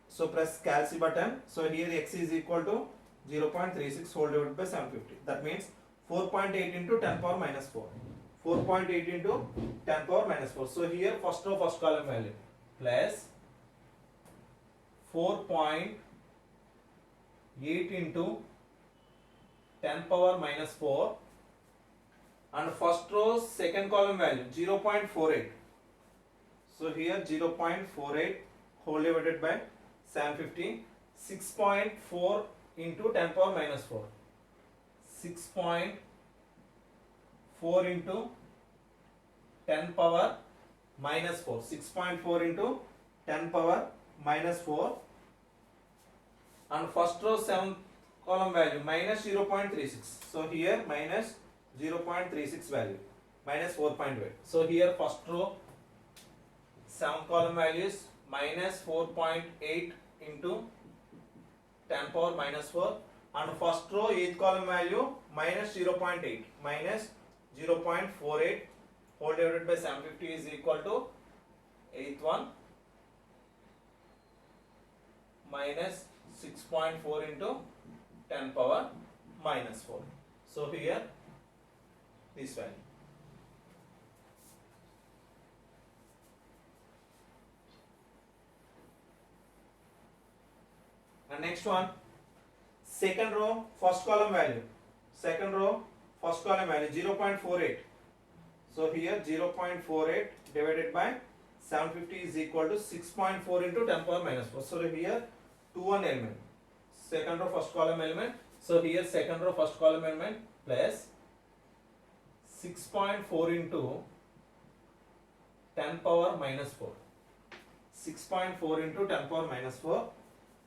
So press calci button. So here x is equal to 0.36 whole divided by 750. That means 4.8 into 10 power minus 4. 4.8 into 10 power minus 4. So here first row first column value plus 4.8 into 10 power minus 4, and first row second column value 0.48. So here 0.48 whole divided by 750. 6.4 into 10 power minus 4. 6.4 into 10 power minus 4. 6.4 into 10 power minus 4, and first row 7th column value minus 0.36. So here minus 0.36 value minus 4.8. So here first row 7th column value is minus 4.8 into 10 power minus 4, and first row 8th column value minus 0.8 minus 0.48 whole divided by 750 is equal to 8th one minus 6.4 into 10 power minus 4. So here this value. And next one, second row first column value. Second row first column value 0.48. So here 0.48 divided by 750 is equal to 6.4 into 10 power minus 4. So here 2 1 element. Second row first column element. So here second row first column element plus 6.4 into 10 power minus 4. 6.4 into 10 power minus 4.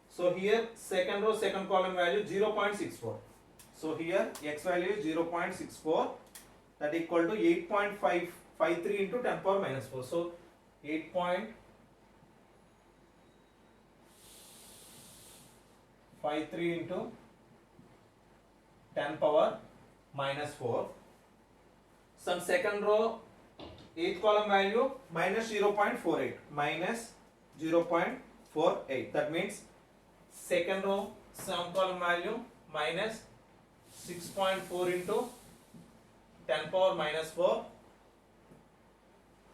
So here second row second column value 0.64. So here x value is 0.64, that equal to 8.553 into 10 power minus 4. So 8.53 into 10 power minus 4. Some second row 8th column value minus 0.48 minus 0.48. That means second row 7th column value minus 6.4 into 10 power minus 4.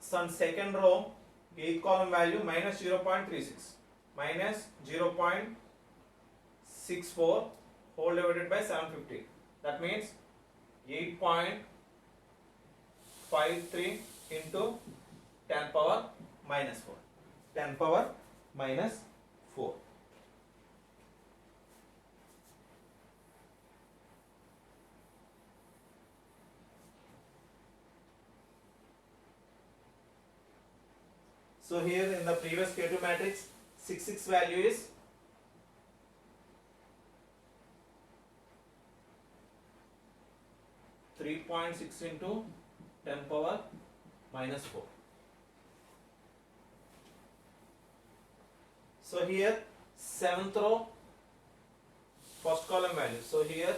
Some second row 8th column value minus 0.36 minus 0.64 whole divided by 750. That means 8.53 into 10 power minus 4. 10 power minus 4. So here in the previous K2 matrix, 6 value is (3.6) into 10 power minus 4. So here 7th row first column value. So here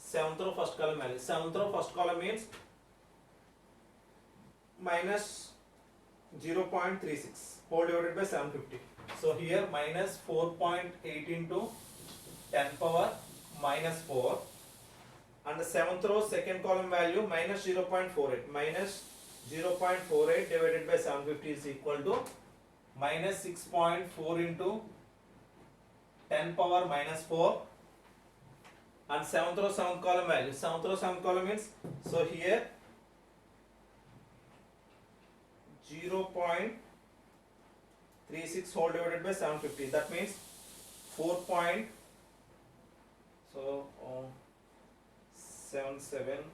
7th row first column value. 7th row first column means minus 0.36 whole divided by 750. So here minus 4.8 into 10 power minus 4, and the 7th row second column value minus 0.48 minus 0.48 divided by 750 is equal to minus 6.4 into 10 power minus 4, and 7th row 7th column value. 7th row 7th column means, so here 0.36 whole divided by 750. That means 77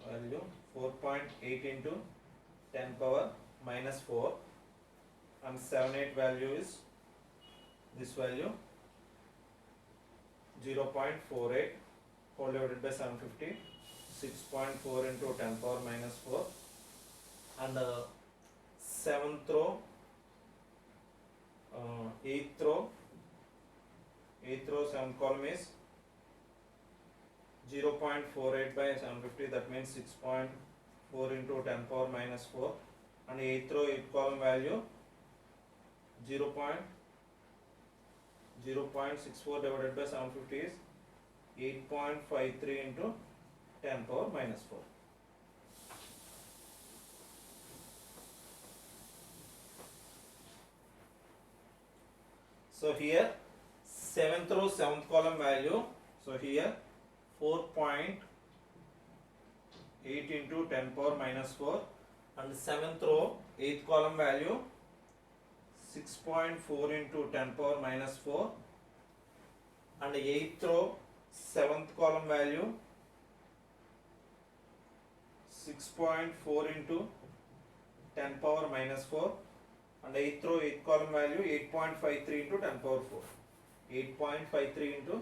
value 4.8 into 10 power minus 4, and 78 value is this value 0.48 whole divided by 750. 6.4 into 10 power minus 4, and the 7th row 8th row 7th column is 0.48 by 750. That means 6.4 into 10 power minus 4, and 8th row 8th column value 0.64 divided by 750 is 8.53 into 10 power minus 4. So here 7th row 7th column value, so here 4.8 into 10 power minus 4, and 7th row 8th column value 6.4 into 10 power minus 4, and 8th row 7th column value 6.4 into 10 power minus 4, and 8th row 8th column value 8.53 into 10 power 4. 8.53 into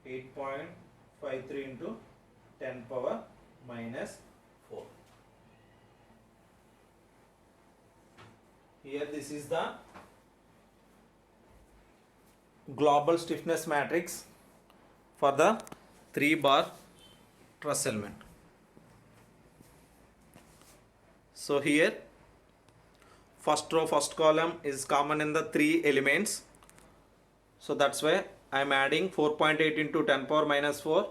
8.53 into 10 power minus 4. Here this is the global stiffness matrix for the 3-bar truss element. So here first row first column is common in the 3 elements, so that's why I am adding 4.8 into 10 power minus 4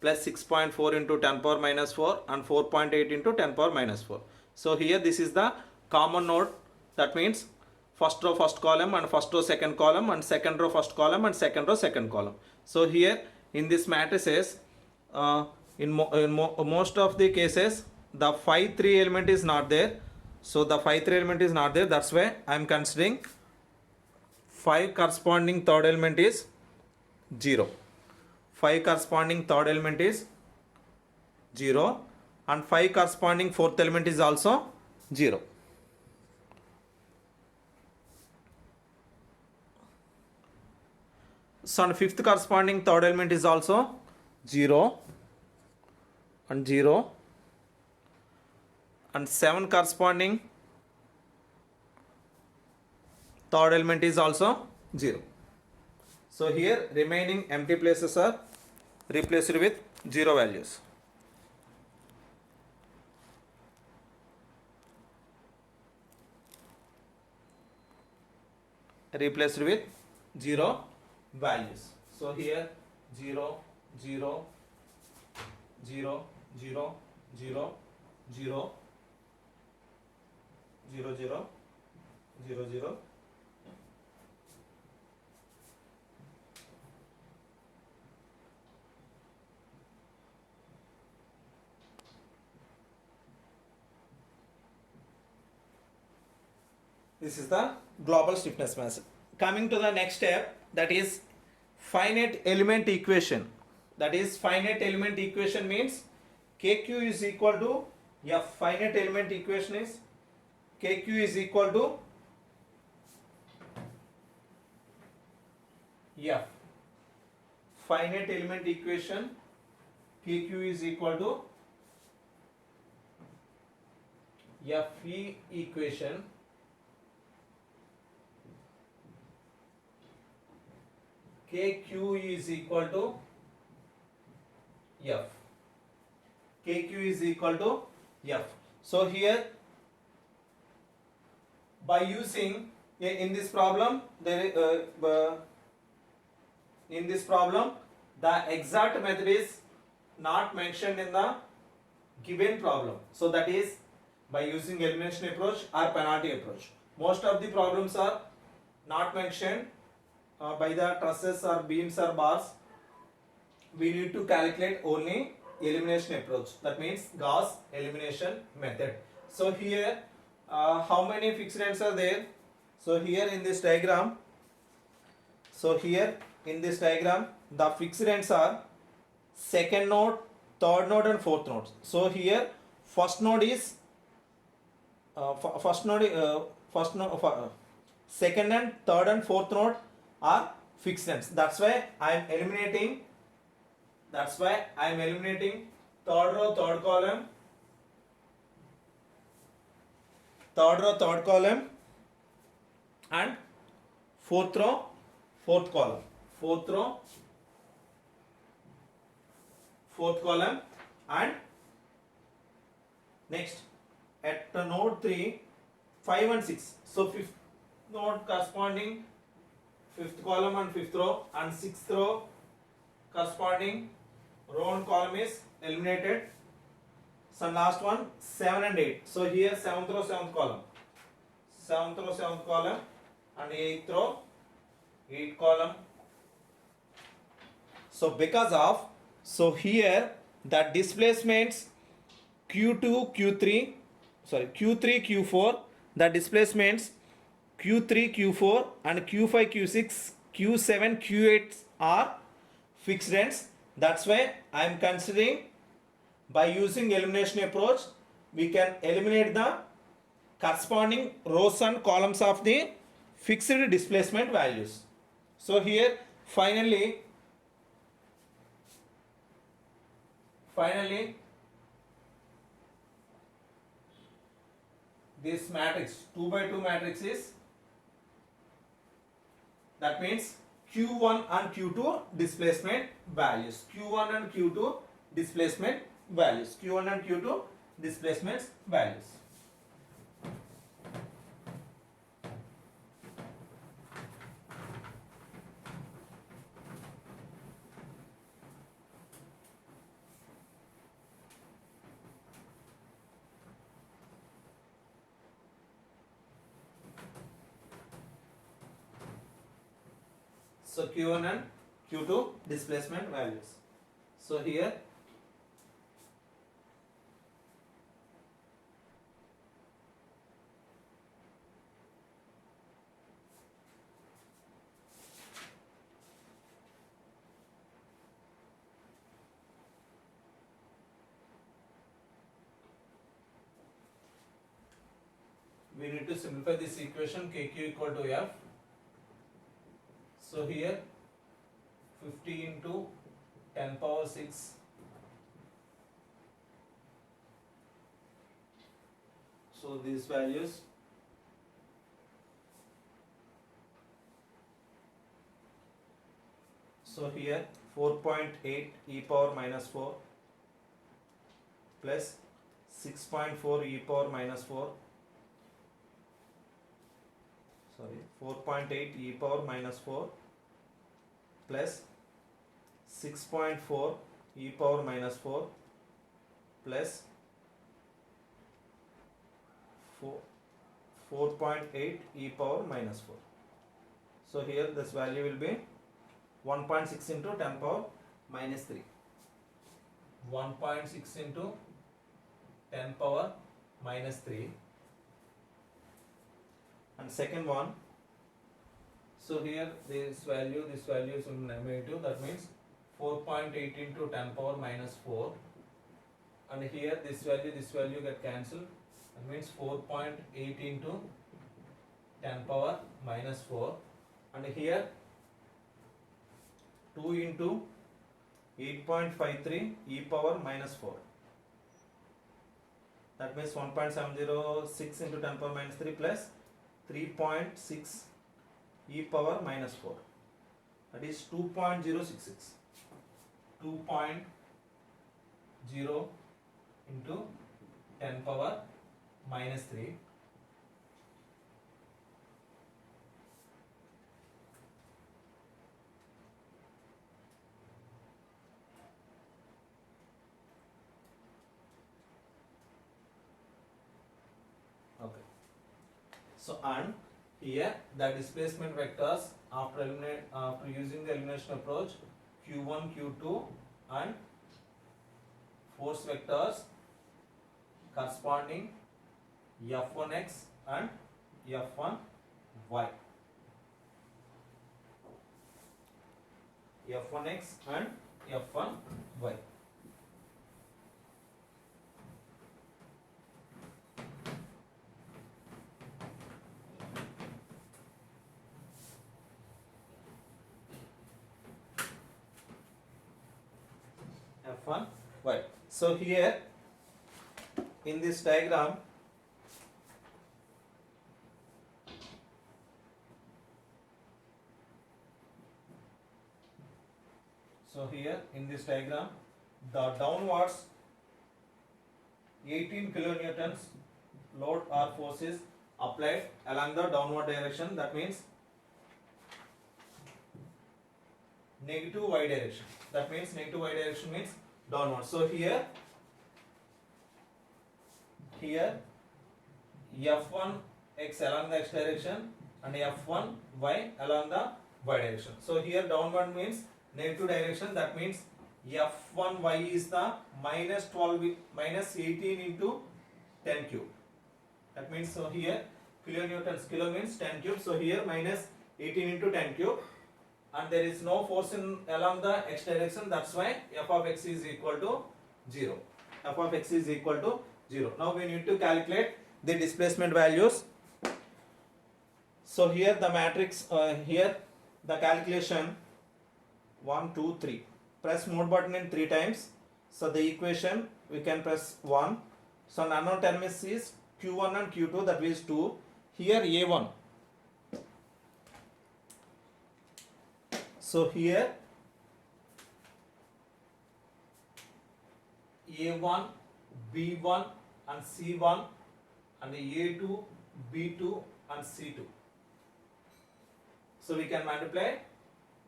plus 6.4 into 10 power minus 4 and 4.8 into 10 power minus 4. So here this is the common node, that means first row first column and first row second column and second row first column and second row second column. So here in this matrices, in most of the cases the 5 3 element is not there. So the 5 3 element is not there, that's why I am considering 5 corresponding third element is 0. 5 corresponding third element is 0 and 5 corresponding fourth element is also 0. So and fifth corresponding third element is also 0 and 0, and 7 corresponding third element is also 0. So here remaining empty places are replaced with 0 values. Replaced with 0 values. So here 0 0 0 0 0 0 0 0 0 0. This is the global stiffness mass. Coming to the next step, that is finite element equation. That is finite element equation means KQ is equal to F. Finite element equation is KQ is equal to F. Finite element equation KQ is equal to FE equation KQ is equal to F. KQ is equal to F. So here by using in this problem the exact method is not mentioned in the given problem. So that is by using elimination approach or penalty approach. Most of the problems are not mentioned by the trusses or beams or bars. We need to calculate only elimination approach, that means Gauss elimination method. So here how many fixed ends are there? So here in this diagram, the fixed ends are second node, third node and fourth node. So here first node is second and third and fourth node are fixed ends. That's why I am eliminating third row third column, and fourth row fourth column, and next at node 3 5 and 6. So node corresponding fifth column and fifth row, and sixth row corresponding row and column is eliminated. So last one 7 and 8. So here seventh row, seventh column, seventh row, seventh column, and eighth row, eighth column. So because of, so here the displacements Q2, Q3, sorry, Q3, Q4, the displacements Q3, Q4 and Q5, Q6, Q7, Q8 are fixed ends. That's why I am considering, by using elimination approach, we can eliminate the corresponding rows and columns of the fixed displacement values. So here finally this matrix 2 by 2 matrix is, that means Q1 and Q2 displacement values, Q1 and Q2 displacement values, Q1 and Q2 displacement values. So Q1 and Q2 displacement values. So here we need to simplify this equation, KQ equal to F. So here 50 into 10 power 6 so these values, so here 4.8 e power minus 4 plus 6.4 e power minus 4, sorry, 4.8 e power minus 4 plus 6.4 e power minus 4 plus 4.8 e power minus 4. So here this value will be 1.6 into 10 power minus 3. 1.6 into 10 power minus 3. And second one, so here this value is negative, that means 4.8 into 10 power minus 4, and here this value get cancelled, that means 4.8 into 10 power minus 4, and here 2 into 8.53 e power minus 4, that means 1.706 into 10 power minus 3 plus 3.6 e power minus 4, that is 2.066. 2.0 into 10 power minus 3 . Okay. So and here the displacement vectors after using the elimination approach, Q1, Q2 and force vectors corresponding F1x and F1y. F1x and F1y. F1 y. So here in this diagram, the downwards 18 kilonewtons load or force is applied along the downward direction, that means negative y direction. That means negative y direction means downward. So here f1 x along the x direction and f1 y along the y direction. So here downward means negative direction, that means f1 y is the minus 18 into 10 cube. That means, so here kilonewtons, kilo means 10 cube, so here minus 18 into 10 cube, and there is no force in along the x direction, that's why f of x is equal to 0. F of x is equal to 0. Now we need to calculate the displacement values. So here the matrix, here the calculation 1, 2, 3. Press mode button in 3 times. So the equation we can press 1. So unknown term is Q1 and Q2, that is 2. Here A1. So here A1, B1 and C1 and A2, B2 and C2. So we can multiply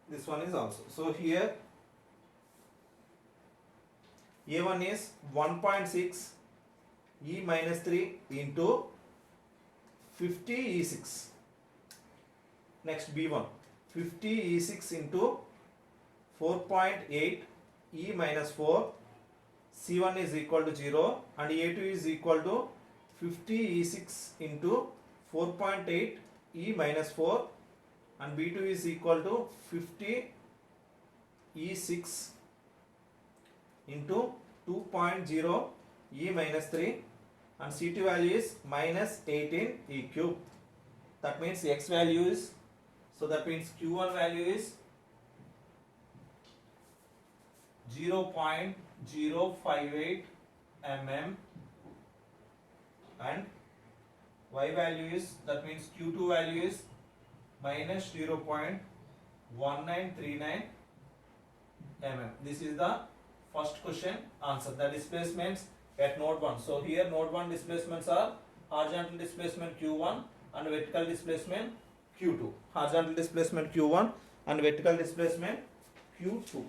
this one is also. So here A1 is 1.6 E minus 3 into 50 E6. Next B1, 50 E6 into 4.8 E minus 4. C1 is equal to 0 and A2 is equal to 50 E6 into 4.8 E minus 4 and B2 is equal to 50 E6 into 2.0 E minus 3 and C2 value is minus 18 E cube. That means X value is, so that means Q1 value is 0.058 mm and Y value is, that means Q2 value is minus 0.1939 mm. This is the first question answer. The displacements at node 1. So here node 1 displacements are horizontal displacement Q1 and vertical displacement Q2. Horizontal displacement Q1 and vertical displacement Q2.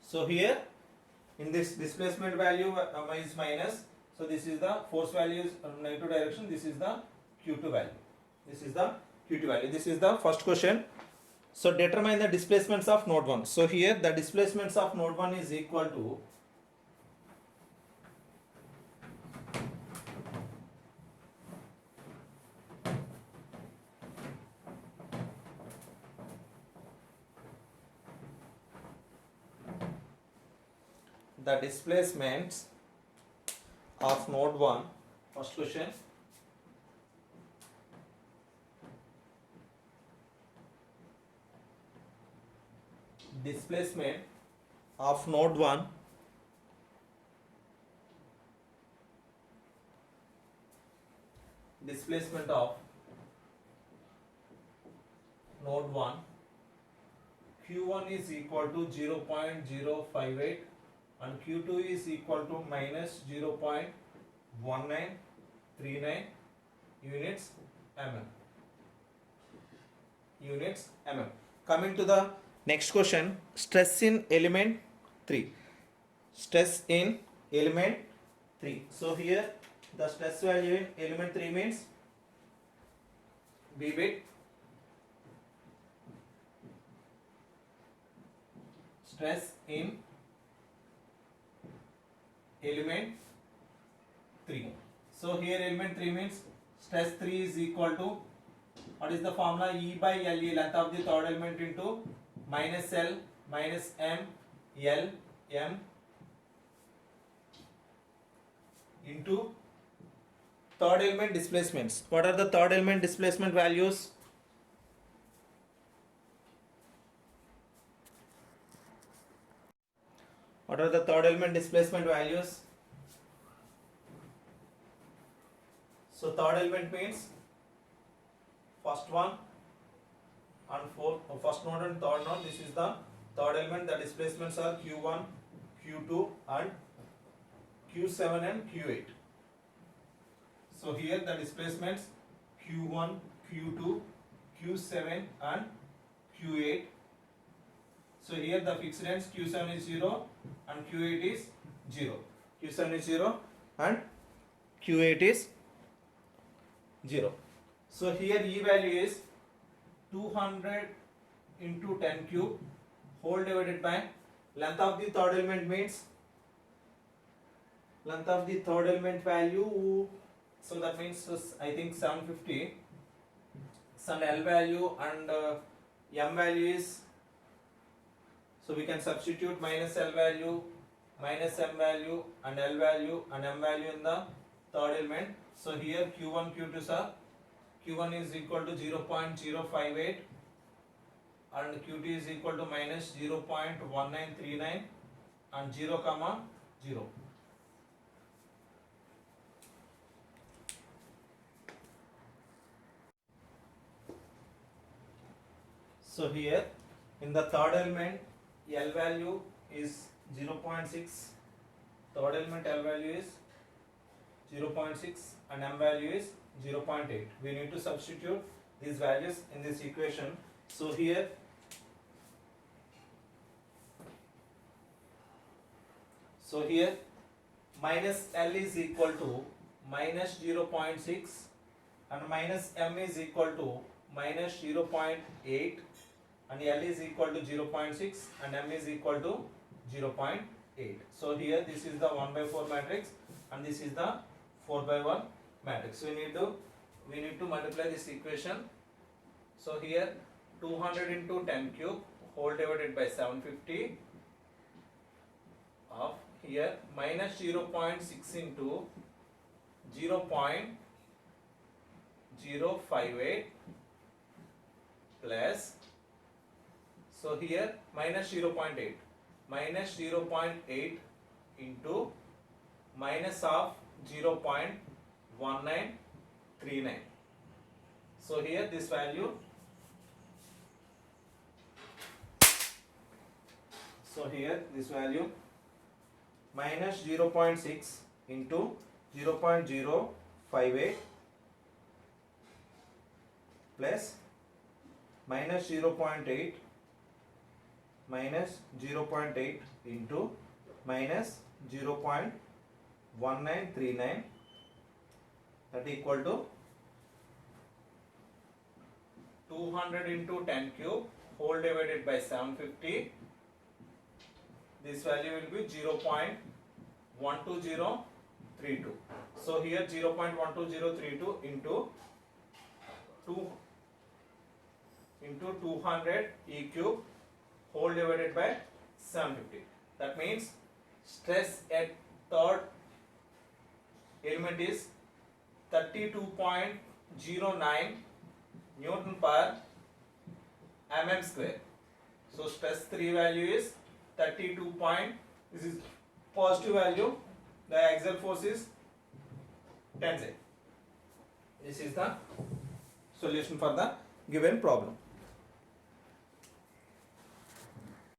So here in this displacement value is minus. So this is the force value is negative direction. This is the Q2 value. This is the Q2 value. This is the first question. So determine the displacements of node 1. So here the displacements of node 1 is equal to the displacements of node 1. First question. Displacement of node 1 displacement of node 1 Q1 is equal to 0.058 and Q2 is equal to minus 0.1939 units mm. Units mm. Coming to the next question, stress in element 3. Stress in element 3. So here the stress value in element 3 means B bit stress in element 3. So here element 3 means stress 3 is equal to, what is the formula? E by LE, length of the third element into minus L minus M L M into third element displacements. What are the third element displacement values? What are the third element displacement values? So third element means first one and fourth, first node and third node. This is the third element. The displacements are Q1, Q2 and Q7 and Q8. So here the displacements Q1, Q2, Q7 and Q8. So here the fixed ends Q7 is 0 and Q8 is 0. Q7 is 0 and Q8 is 0. So here E value is 200 into 10 cube whole divided by length of the third element means length of the third element value, so that means I think 750. Some L value and M value is, so we can substitute minus L value, minus M value and L value and M value in the third element. So here Q1, Q2 sir, Q1 is equal to 0.058 and Q2 is equal to minus 0.1939 and 0 comma 0. So here in the third element L value is 0.6, third element L value is 0.6 and M value is 0.8. We need to substitute these values in this equation. So here minus L is equal to minus 0.6 and minus M is equal to minus 0.8 and L is equal to 0.6 and M is equal to 0.8. So here this is the 1 by 4 matrix and this is the 4 by 1 matrix. We need to multiply this equation. So here 200 into 10 cube whole divided by 750 of here minus 0.6 into 0.058 plus, so here minus 0.8 into minus of 0.1939. So here this value, minus 0.6 into 0.058 plus minus 0.8 into minus 0.1939, that equal to 200 into 10 cube whole divided by 750. This value will be 0.12032. So here 0.12032 into 200 E cube whole divided by 750. That means stress at third element is 32.09 Newton per mm square. So stress 3 value is 32 point, this is positive value, the axial force is 10 J. This is the solution for the given problem.